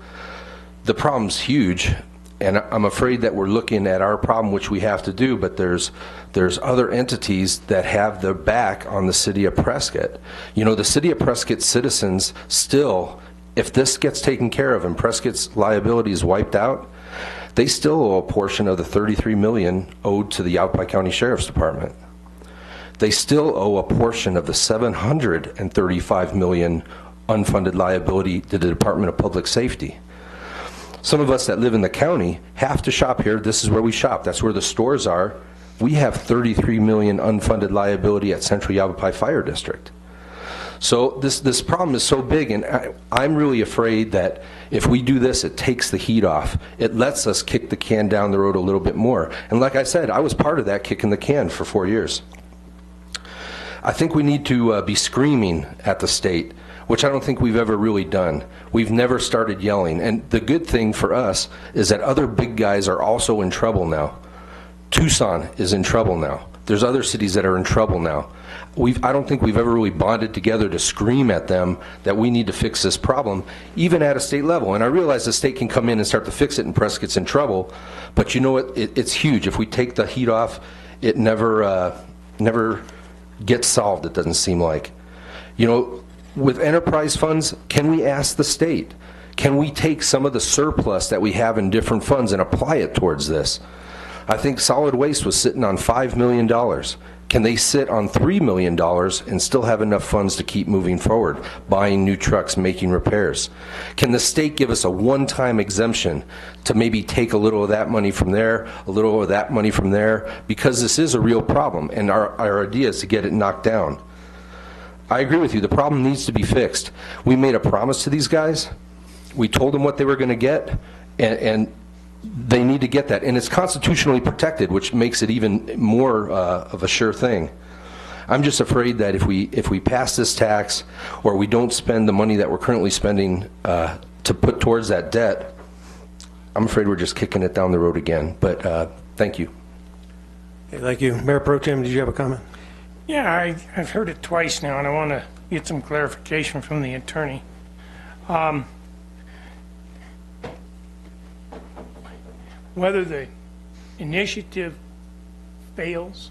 The problem's huge, and I'm afraid that we're looking at our problem, which we have to do, but there's other entities that have their back on the city of Prescott. You know, the city of Prescott citizens still, if this gets taken care of and Prescott's liability is wiped out, they still owe a portion of the $33 million owed to the Yavapai County Sheriff's Department. They still owe a portion of the $735 million unfunded liability to the Department of Public Safety. Some of us that live in the county have to shop here. This is where we shop. That's where the stores are. We have $33 million unfunded liability at Central Yavapai Fire District. So this problem is so big, and I'm really afraid that if we do this, it takes the heat off. It lets us kick the can down the road a little bit more. And like I said, I was part of that kicking the can for 4 years. I think we need to be screaming at the state, which I don't think we've ever really done. We've never started yelling. And the good thing for us is that other big guys are also in trouble now. Tucson is in trouble now. There's other cities that are in trouble now. I don't think we've ever really bonded together to scream at them that we need to fix this problem, even at a state level. And I realize the state can come in and start to fix it and Prescott's in trouble, but you know what? It's huge. If we take the heat off, it never gets solved, it doesn't seem like. You know, with enterprise funds, can we ask the state? Can we take some of the surplus that we have in different funds and apply it towards this? I think solid waste was sitting on $5 million. Can they sit on $3 million and still have enough funds to keep moving forward, buying new trucks, making repairs? Can the state give us a one-time exemption to maybe take a little of that money from there, a little of that money from there? Because this is a real problem, and our idea is to get it knocked down. I agree with you. The problem needs to be fixed. We made a promise to these guys. We told them what they were going to get, and they need to get that. And it's constitutionally protected, which makes it even more of a sure thing. I'm just afraid that if we pass this tax or we don't spend the money that we're currently spending to put towards that debt, I'm afraid we're just kicking it down the road again. But thank you. Okay, thank you. Mayor Pro Tem, did you have a comment? Yeah, I've heard it twice now, and I want to get some clarification from the attorney. Whether the initiative fails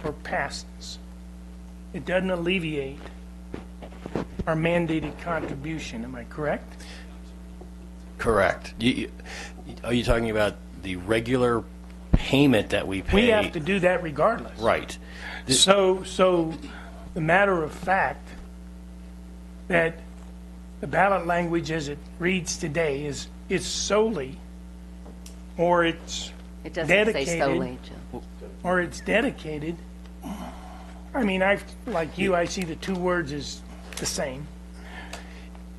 or passes, it doesn't alleviate our mandated contribution. Am I correct? Correct. Are you talking about the regular payment that we pay? We have to do that regardless. Right. So the matter of fact that the ballot language as it reads today is solely, or it's It doesn't dedicated, say solely, Jim. or it's dedicated. I mean, like you, I see the two words as the same.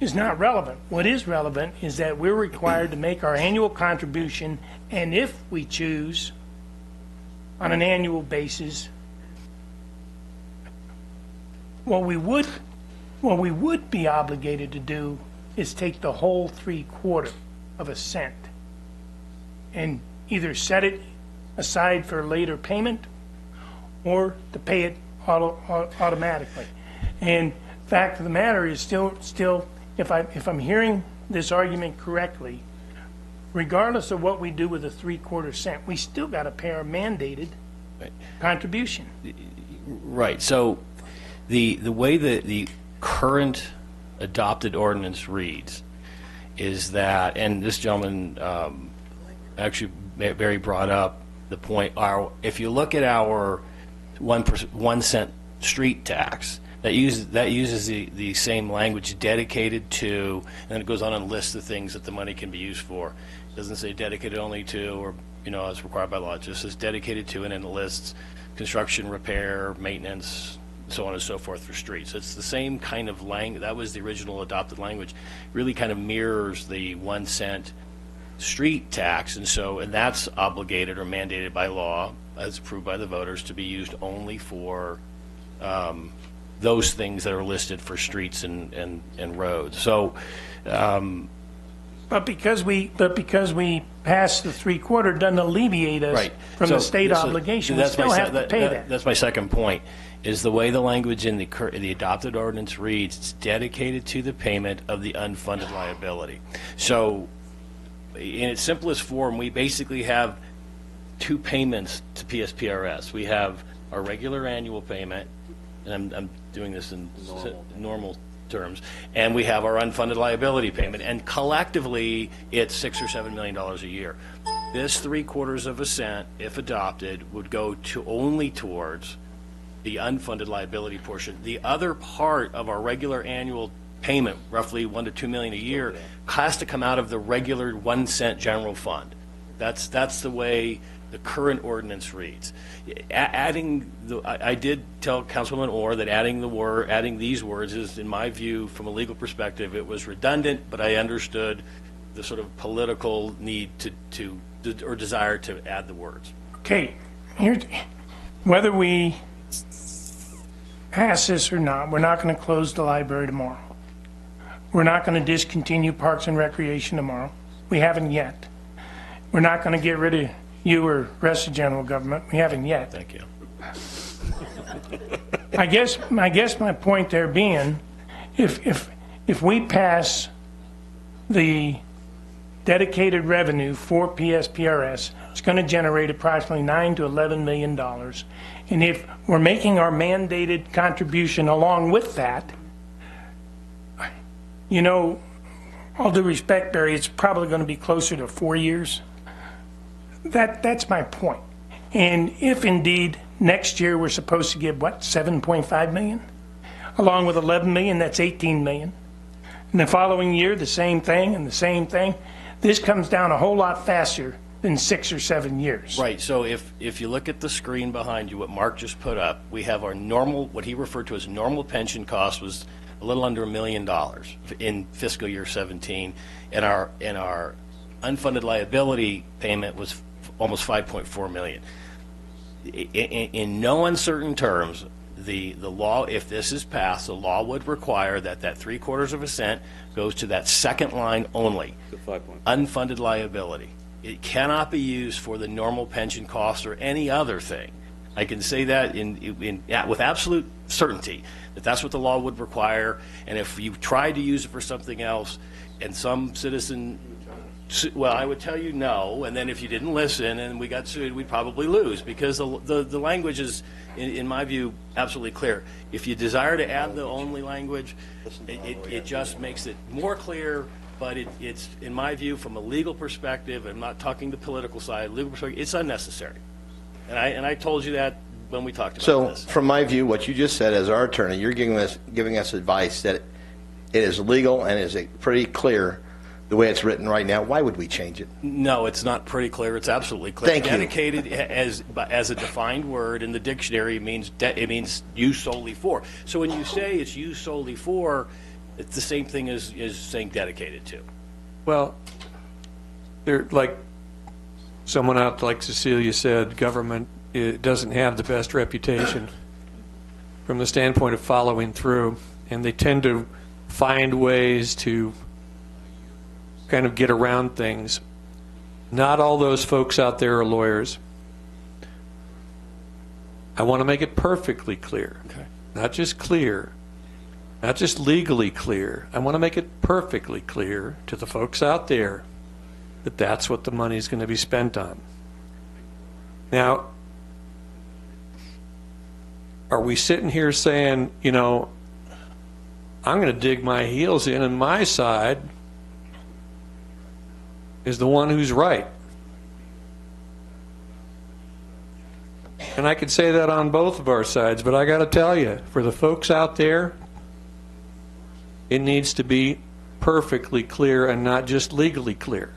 Is not relevant. What is relevant is that we're required to make our annual contribution, and if we choose on an annual basis, what we would be obligated to do is take the whole 3/4 of a cent and either set it aside for later payment or to pay it automatically. And fact of the matter is still if I'm hearing this argument correctly, regardless of what we do with the 3/4 cent, we still got to pay our mandated contribution. Right. So the way that the current adopted ordinance reads is that, and this gentleman actually Barry brought up the point, if you look at our 1 cent street tax, that uses the same language, dedicated to, and then it goes on and lists the things that the money can be used for. It doesn't say dedicated only to, or as required by law. It just says dedicated to, and then it lists construction, repair, maintenance, so on and so forth for streets. It's the same kind of language. That was the original adopted language. Really kind of mirrors the 1 cent street tax, and that's obligated or mandated by law, as approved by the voters, to be used only for those things that are listed for streets and roads. So, but because we passed the 3/4, doesn't alleviate us from the state obligation. We still have to pay that. That's my second point. Is the way the language in the adopted ordinance reads, it's dedicated to the payment of the unfunded liability. So, in its simplest form, we basically have two payments to PSPRS. We have our regular annual payment, and I'm doing this in normal terms, and we have our unfunded liability payment, and collectively it's $6 or $7 million a year. This 3/4 of a cent, if adopted, would go to only towards the unfunded liability portion. The other part of our regular annual payment, roughly $1 to $2 million a year, has to come out of the regular 1 cent general fund. That's the way the current ordinance reads. Adding I did tell Councilman Orr that adding these words is, in my view, from a legal perspective, it was redundant, but I understood the sort of political need or desire to add the words. Okay, whether we pass this or not, we're not going to close the library tomorrow. We're not going to discontinue Parks and Recreation tomorrow. We haven't yet. We're not going to get rid of you or rest of general government. We haven't yet. Thank you. I guess my point there being, if we pass the dedicated revenue for PSPRS, it's going to generate approximately $9 to $11 million. And if we're making our mandated contribution along with that, you know, all due respect, Barry, it's probably going to be closer to 4 years. That's my point. And if indeed next year we're supposed to give, what, 7.5 million? Along with 11 million, that's 18 million. And the following year, the same thing and the same thing. This comes down a whole lot faster than 6 or 7 years. Right, so if you look at the screen behind you, what Mark just put up, we have our normal, what he referred to as normal pension cost was a little under $1 million in fiscal year 17, and our unfunded liability payment was almost 5.4 million. In no uncertain terms, the law, if this is passed, the law would require that 3/4 cent goes to that second line only, unfunded liability. It cannot be used for the normal pension cost or any other thing. I can say that with absolute certainty, that that's what the law would require, and if you tried to use it for something else, and some citizen, well, I would tell you no, and then if you didn't listen and we got sued, we'd probably lose, because the language is, in my view, absolutely clear. If you desire to add the only language, it just makes it more clear, but it's, in my view, from a legal perspective, I'm not talking the political side, legal perspective, it's unnecessary. And I told you that when we talked about this. So, from my view, what you just said as our attorney, you're giving us advice that it is legal and is pretty clear the way it's written right now. Why would we change it? No, it's not pretty clear. It's absolutely clear. Thank you. Dedicated as a defined word in the dictionary means it means used solely for. So when you say it's used solely for, it's the same thing as saying dedicated to. Well, they're like someone out like Cecilia said, government, it doesn't have the best reputation from the standpoint of following through, and they tend to find ways to kind of get around things. Not all those folks out there are lawyers. I want to make it perfectly clear. Okay. Not just clear, not just legally clear. I want to make it perfectly clear to the folks out there that that's what the money is going to be spent on. Now, are we sitting here saying, you know, I'm going to dig my heels in and my side is the one who's right? And I could say that on both of our sides, but I got to tell you, for the folks out there, it needs to be perfectly clear and not just legally clear.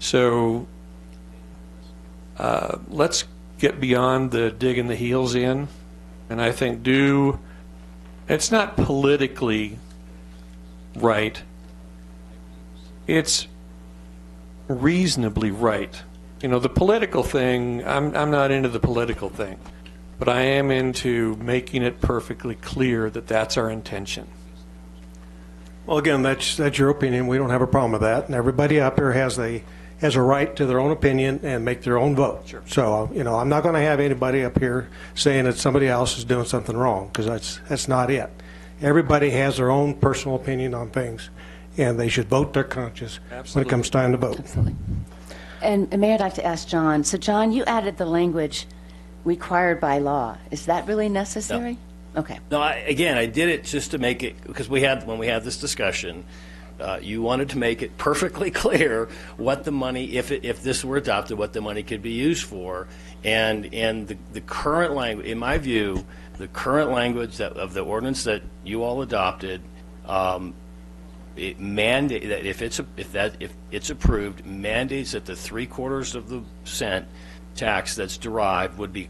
So let's get beyond the digging the heels in, and I think it's not politically right, it's reasonably right. You know, the political thing, I'm not into the political thing, but I am into making it perfectly clear that that's our intention. Well, again, that's your opinion. We don't have a problem with that, and everybody out there has a right to their own opinion and make their own vote. Sure. So, you know, I'm not going to have anybody up here saying that somebody else is doing something wrong, because that's not it. Everybody has their own personal opinion on things, and they should vote their conscience when it comes time to vote. Absolutely. And Mayor, I'd like to ask John. So, John, you added the language required by law. Is that really necessary? No. Okay. No, I did it just to make it, because when we had this discussion, you wanted to make it perfectly clear what the money, if this were adopted, what the money could be used for, and the current language, in my view, the current language of the ordinance that you all adopted mandate that if it's approved, mandates that the 3/4 cent tax that's derived would be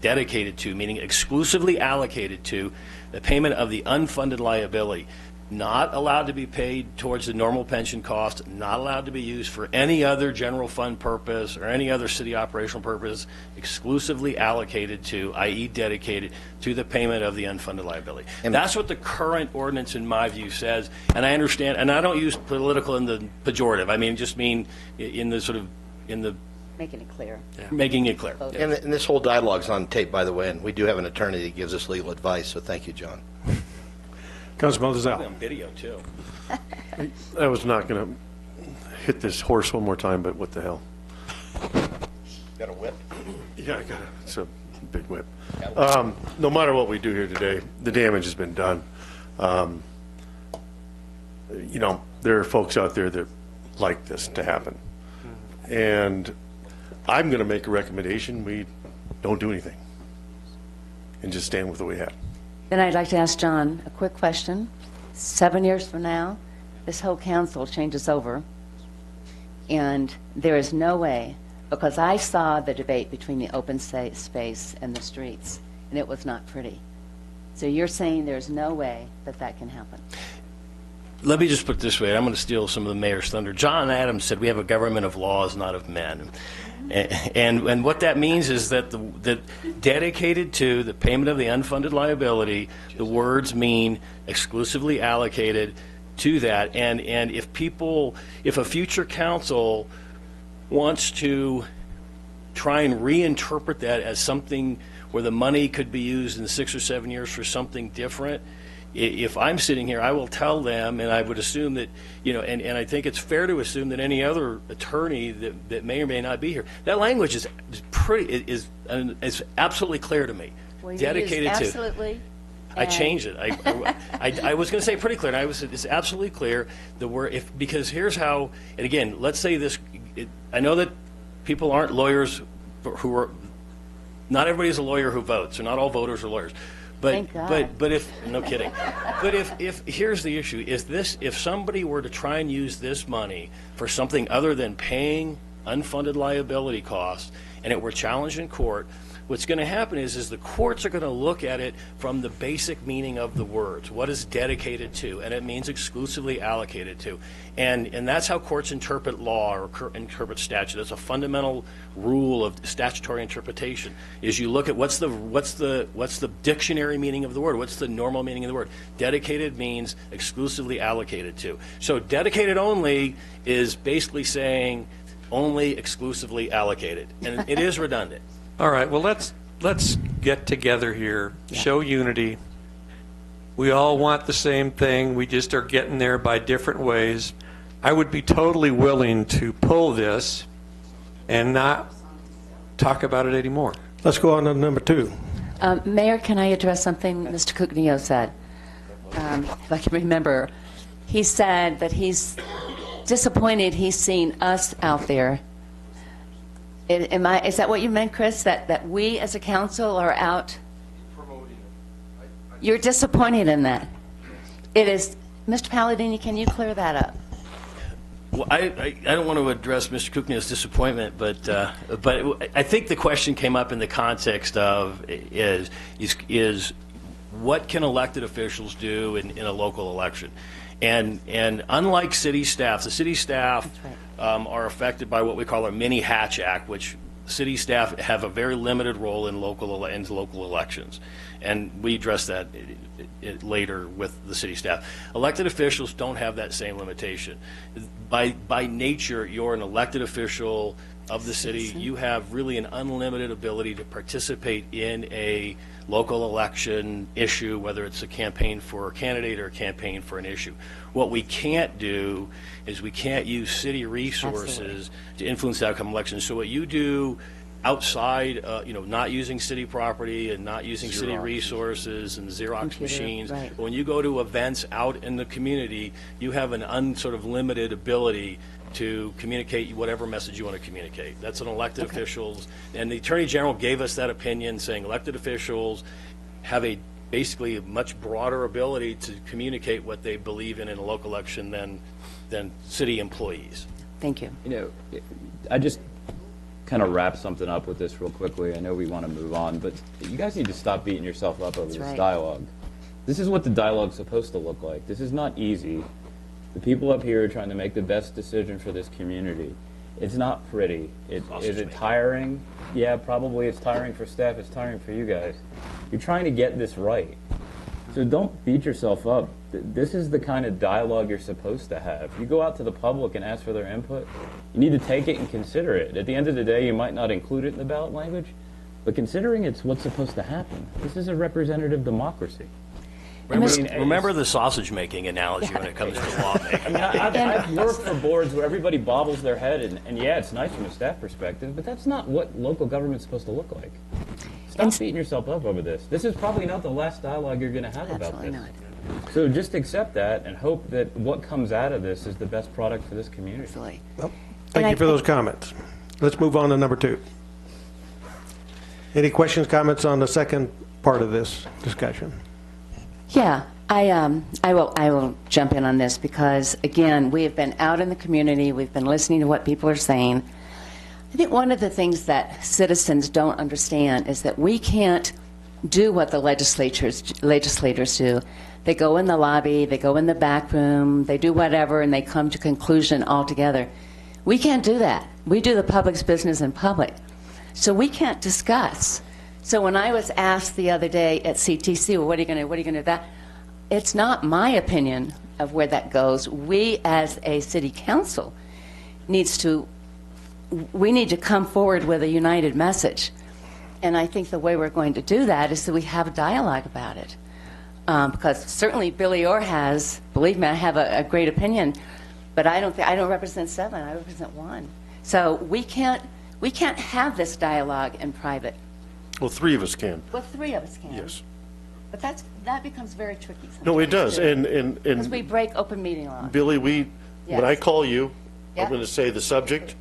dedicated to, meaning exclusively allocated to, the payment of the unfunded liability. Not allowed to be paid towards the normal pension cost, not allowed to be used for any other general fund purpose or any other city operational purpose, exclusively allocated to, i.e. dedicated to the payment of the unfunded liability. And that's what the current ordinance, in my view, says. And I understand, and I don't use political in the pejorative. I mean, just mean in the sort of, in the Making it clear. Yeah. Making it clear. And this whole dialogue's on tape, by the way, and we do have an attorney that gives us legal advice, so thank you, John. Councilman Maldonado. On video, too. I was not going to hit this horse one more time, but what the hell? Got a whip? Yeah, I got it. It's a big whip. No matter what we do here today, the damage has been done. You know, there are folks out there that like this to happen. And I'm going to make a recommendation. We don't do anything and just stand with what we have. Then I'd like to ask John a quick question. 7 years from now, this whole council changes over, and there is no way, because I saw the debate between the open space and the streets, and it was not pretty. So you're saying there's no way that that can happen? Let me just put it this way. I'm going to steal some of the mayor's thunder. John Adams said we have a government of laws, not of men. And what that means is that that dedicated to the payment of the unfunded liability, the words mean exclusively allocated to that. And if a future council wants to try and reinterpret that as something where the money could be used in 6 or 7 years for something different, if I'm sitting here, I will tell them, and I would assume that, you know, and I think it's fair to assume that any other attorney that may or may not be here, that language is absolutely clear to me. Well, dedicated to. Absolutely. I changed it. I was going to say pretty clear, and it's absolutely clear. The word because here's how. And again, let's say this. I know that people aren't lawyers who are. Not everybody's a lawyer who votes, or not all voters are lawyers. But if no kidding, but if here's the issue: is this if somebody were to try and use this money for something other than paying unfunded liability costs, and it were challenged in court, what's going to happen is the courts are going to look at it from the basic meaning of the words. What is dedicated to? And it means exclusively allocated to. And that's how courts interpret law or interpret statute. That's a fundamental rule of statutory interpretation. Is you look at what's the dictionary meaning of the word? What's the normal meaning of the word? Dedicated means exclusively allocated to. So dedicated only is basically saying only exclusively allocated. And it is redundant. All right, well, let's get together here, show unity. We all want the same thing. We just are getting there by different ways. I would be totally willing to pull this and not talk about it anymore. Let's go on to number 2. Mayor, can I address something Mr. Cugnio said? If I can remember, he said that he's disappointed he's seen us out there. Is that what you meant, Chris? That we as a council are out? You're disappointed in that. It is, Mr. Palladini, can you clear that up? Well, I don't want to address Mr. Cugnio's disappointment, but I think the question came up in the context of is what can elected officials do in a local election? And unlike city staff, the city staff are affected by what we call our mini Hatch Act, which city staff have a very limited role in local elections. And we address that later with the city staff. Elected officials don't have that same limitation. By nature, you're an elected official of the city. You have really an unlimited ability to participate in a local election issue, whether it's a campaign for a candidate or a campaign for an issue. What we can't do is we can't use city resources to influence the outcome of elections. So what you do outside, not using city property and not using city resources and Xerox machines, when you go to events out in the community, you have an limited ability to communicate whatever message you want to communicate. That's an elected officials, and the Attorney General gave us that opinion, saying elected officials have a basically a much broader ability to communicate what they believe in a local election than city employees. Thank you. You know, I just kind of wrap something up with this real quickly. I know we want to move on, but you guys need to stop beating yourself up over this right. dialogue. This is what the dialogue's supposed to look like. This is not easy. The people up here are trying to make the best decision for this community. It's not pretty. Is it tiring? Yeah, probably it's tiring for staff. It's tiring for you guys. You're trying to get this right. So don't beat yourself up. This is the kind of dialogue you're supposed to have. You go out to the public and ask for their input. You need to take it and consider it. At the end of the day, you might not include it in the ballot language, but considering it's what's supposed to happen. This is a representative democracy. Remember the sausage-making analogy when it comes to lawmaking. I mean, I've worked for boards where everybody bobbles their head, and yeah, it's nice from a staff perspective, but that's not what local government's supposed to look like. Stop beating yourself up over this. This is probably not the last dialogue you're going to have about this. So just accept that and hope that what comes out of this is the best product for this community. Well, thank you for those comments. Let's move on to number 2. Any questions, comments on the second part of this discussion? Yeah, I will jump in on this because, again, we have been out in the community. We've been listening to what people are saying. I think one of the things that citizens don't understand is that we can't do what the legislators do. They go in the lobby, they go in the back room, they do whatever, and they come to conclusion altogether. We can't do that. We do the public's business in public. So we can't discuss. So when I was asked the other day at CTC, well, what are you going to do that? It's not my opinion of where that goes. We as a city council need to come forward with a united message. And I think the way we're going to do that is that we have a dialogue about it. Because certainly Billy Orr has, believe me, I have a great opinion, but I don't represent 7, I represent 1. So we can't have this dialogue in private. Well, 3 of us can. Well, 3 of us can. Yes. But that becomes very tricky sometimes. No, it does. And because we break open meeting law. Billy, when I call you, Yep. I'm going to say the subject,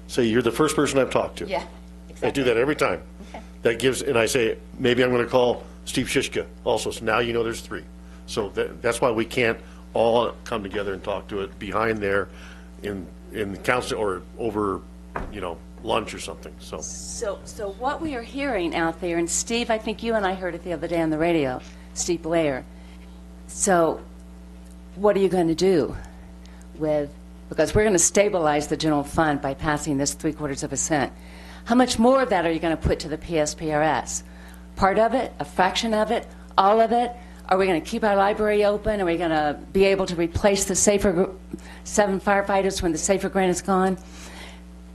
say you're the first person I've talked to. Yeah, exactly. I do that every time. Okay. That gives, and I say, maybe I'm going to call Steve Shishka also. So now you know there's 3. So that's why we can't all come together and talk to it behind there in the council or over, lunch or something. So what we are hearing out there, and Steve, I think you and I heard it the other day on the radio, Steve Blair. So what are you going to do because we're going to stabilize the general fund by passing this 3/4 cent. How much more of that are you going to put to the PSPRS? Part of it, a fraction of it, all of it? Are we going to keep our library open? Are we going to be able to replace the 7 firefighters when the SAFER grant is gone?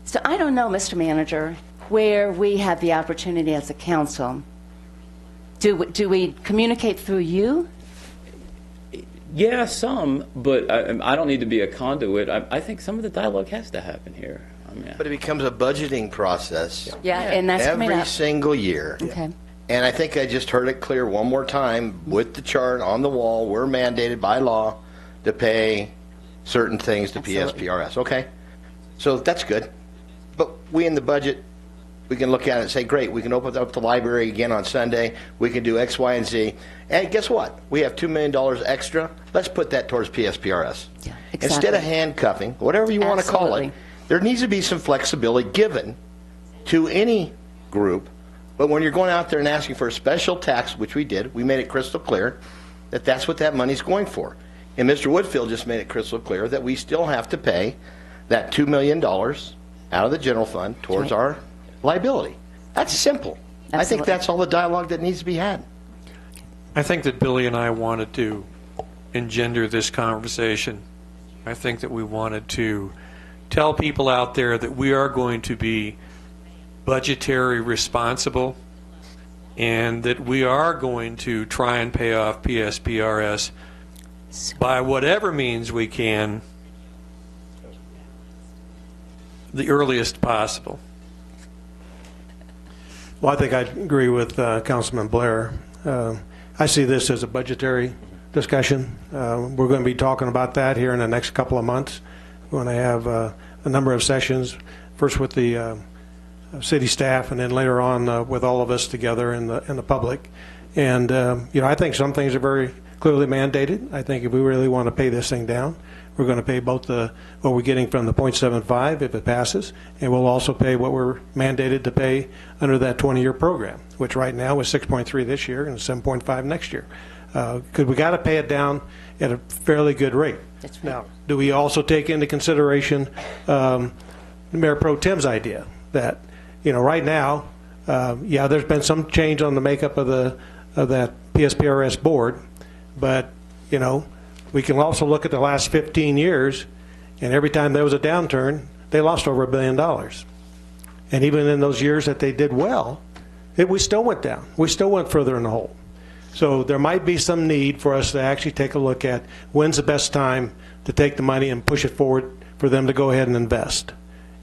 So I don't know, Mr. Manager, where we have the opportunity as a council. Do we communicate through you? Yeah, some, but I don't need to be a conduit. I think some of the dialogue has to happen here. But it becomes a budgeting process. Yeah, and that's coming up. Every single year. Okay. And I think I just heard it clear one more time with the chart on the wall. We're mandated by law to pay certain things to PSPRS. Okay, so that's good. But we in the budget, we can look at it and say, great, we can open up the library again on Sunday. We can do X, Y, and Z. And guess what? We have $2 million extra. Let's put that towards PSPRS. Yeah, exactly. Instead of handcuffing, whatever you want to call it, there needs to be some flexibility given to any group. But when you're going out there and asking for a special tax, which we did, we made it crystal clear that that's what that money's going for. And Mr. Woodfield just made it crystal clear that we still have to pay that $2 million out of the general fund towards our liability. That's simple. Absolutely. I think that's all the dialogue that needs to be had. I think that Billy and I wanted to engender this conversation. I think that we wanted to tell people out there that we are going to be budgetary responsible and that we are going to try and pay off PSPRS by whatever means we can the earliest possible. Well, I think I agree with Councilman Blair. I see this as a budgetary discussion. We're going to be talking about that here in the next couple of months. We're going to have a number of sessions, first with the city staff and then later on with all of us together in the public. And, I think some things are very clearly mandated. I think if we really want to pay this thing down, we're going to pay both what we're getting from the 0.75 if it passes, and we'll also pay what we're mandated to pay under that 20-year program, which right now is 6.3 this year and 7.5 next year. Because we got to pay it down at a fairly good rate. That's right. Now, do we also take into consideration Mayor Pro Tem's idea that, right now, there's been some change on the makeup of that PSPRS board, but, we can also look at the last 15 years, and every time there was a downturn, they lost over $1 billion. And even in those years that they did well, we still went down. We still went further in the hole. So there might be some need for us to actually take a look at when's the best time to take the money and push it forward for them to go ahead and invest.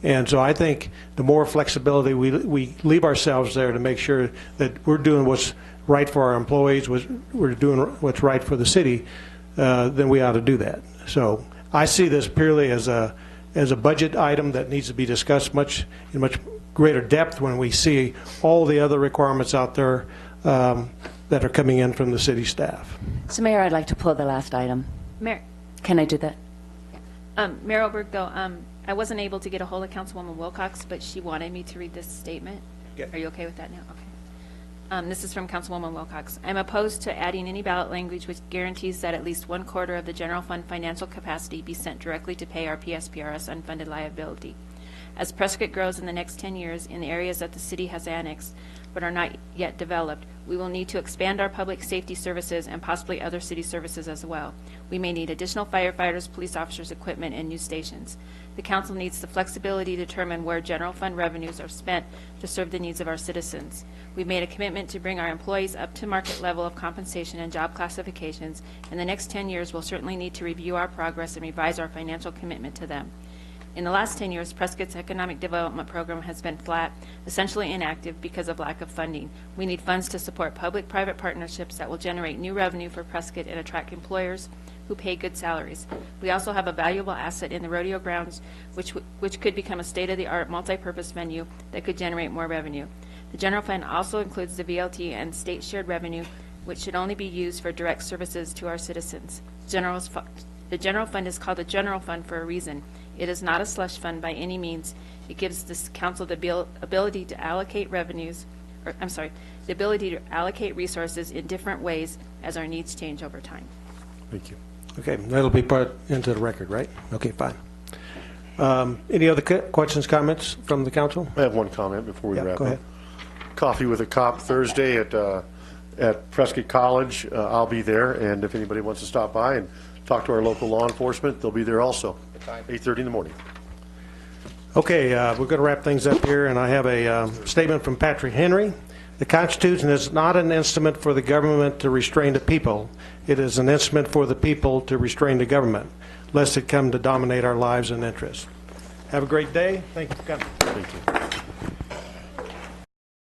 And so I think the more flexibility we leave ourselves there to make sure that we're doing what's right for our employees, we're doing what's right for the city, then we ought to do that. So I see this purely as a budget item that needs to be discussed in much greater depth when we see all the other requirements out there that are coming in from the city staff. So, Mayor, I'd like to pull the last item. Mayor. Can I do that? Mayor Oberg, though, I wasn't able to get a hold of Councilwoman Wilcox, but she wanted me to read this statement. Yeah. Are you okay with that now? Okay. This is from Councilwoman Wilcox. I'm opposed to adding any ballot language which guarantees that at least 1/4 of the general fund financial capacity be sent directly to pay our PSPRS unfunded liability. As Prescott grows in the next 10 years in the areas that the city has annexed but are not yet developed, we will need to expand our public safety services and possibly other city services as well. We may need additional firefighters, police officers, equipment, and new stations. The council needs the flexibility to determine where general fund revenues are spent to serve the needs of our citizens. We've made a commitment to bring our employees up to market level of compensation and job classifications. In the next 10 years, we'll certainly need to review our progress and revise our financial commitment to them. In the last 10 years, Prescott's economic development program has been flat, essentially inactive because of lack of funding. We need funds to support public-private partnerships that will generate new revenue for Prescott and attract employers who pay good salaries. We also have a valuable asset in the rodeo grounds, which could become a state-of-the-art multi-purpose venue that could generate more revenue. The general fund also includes the VLT and state-shared revenue, which should only be used for direct services to our citizens. The general fund is called the general fund for a reason. It is not a slush fund by any means. It gives this council the ability to allocate the ability to allocate resources in different ways as our needs change over time. Thank you. Okay, that'll be put into the record, right? Okay, fine. Any other questions, comments from the council? I have one comment before we wrap go up. ahead. Coffee with a Cop Thursday at Prescott College. I'll be there, and if anybody wants to stop by and talk to our local law enforcement, they'll be there also. 8:30 in the morning. Okay, we're going to wrap things up here, and I have a statement from Patrick Henry. The Constitution is not an instrument for the government to restrain the people. It is an instrument for the people to restrain the government, lest it come to dominate our lives and interests. Have a great day. Thank you for coming. Thank you.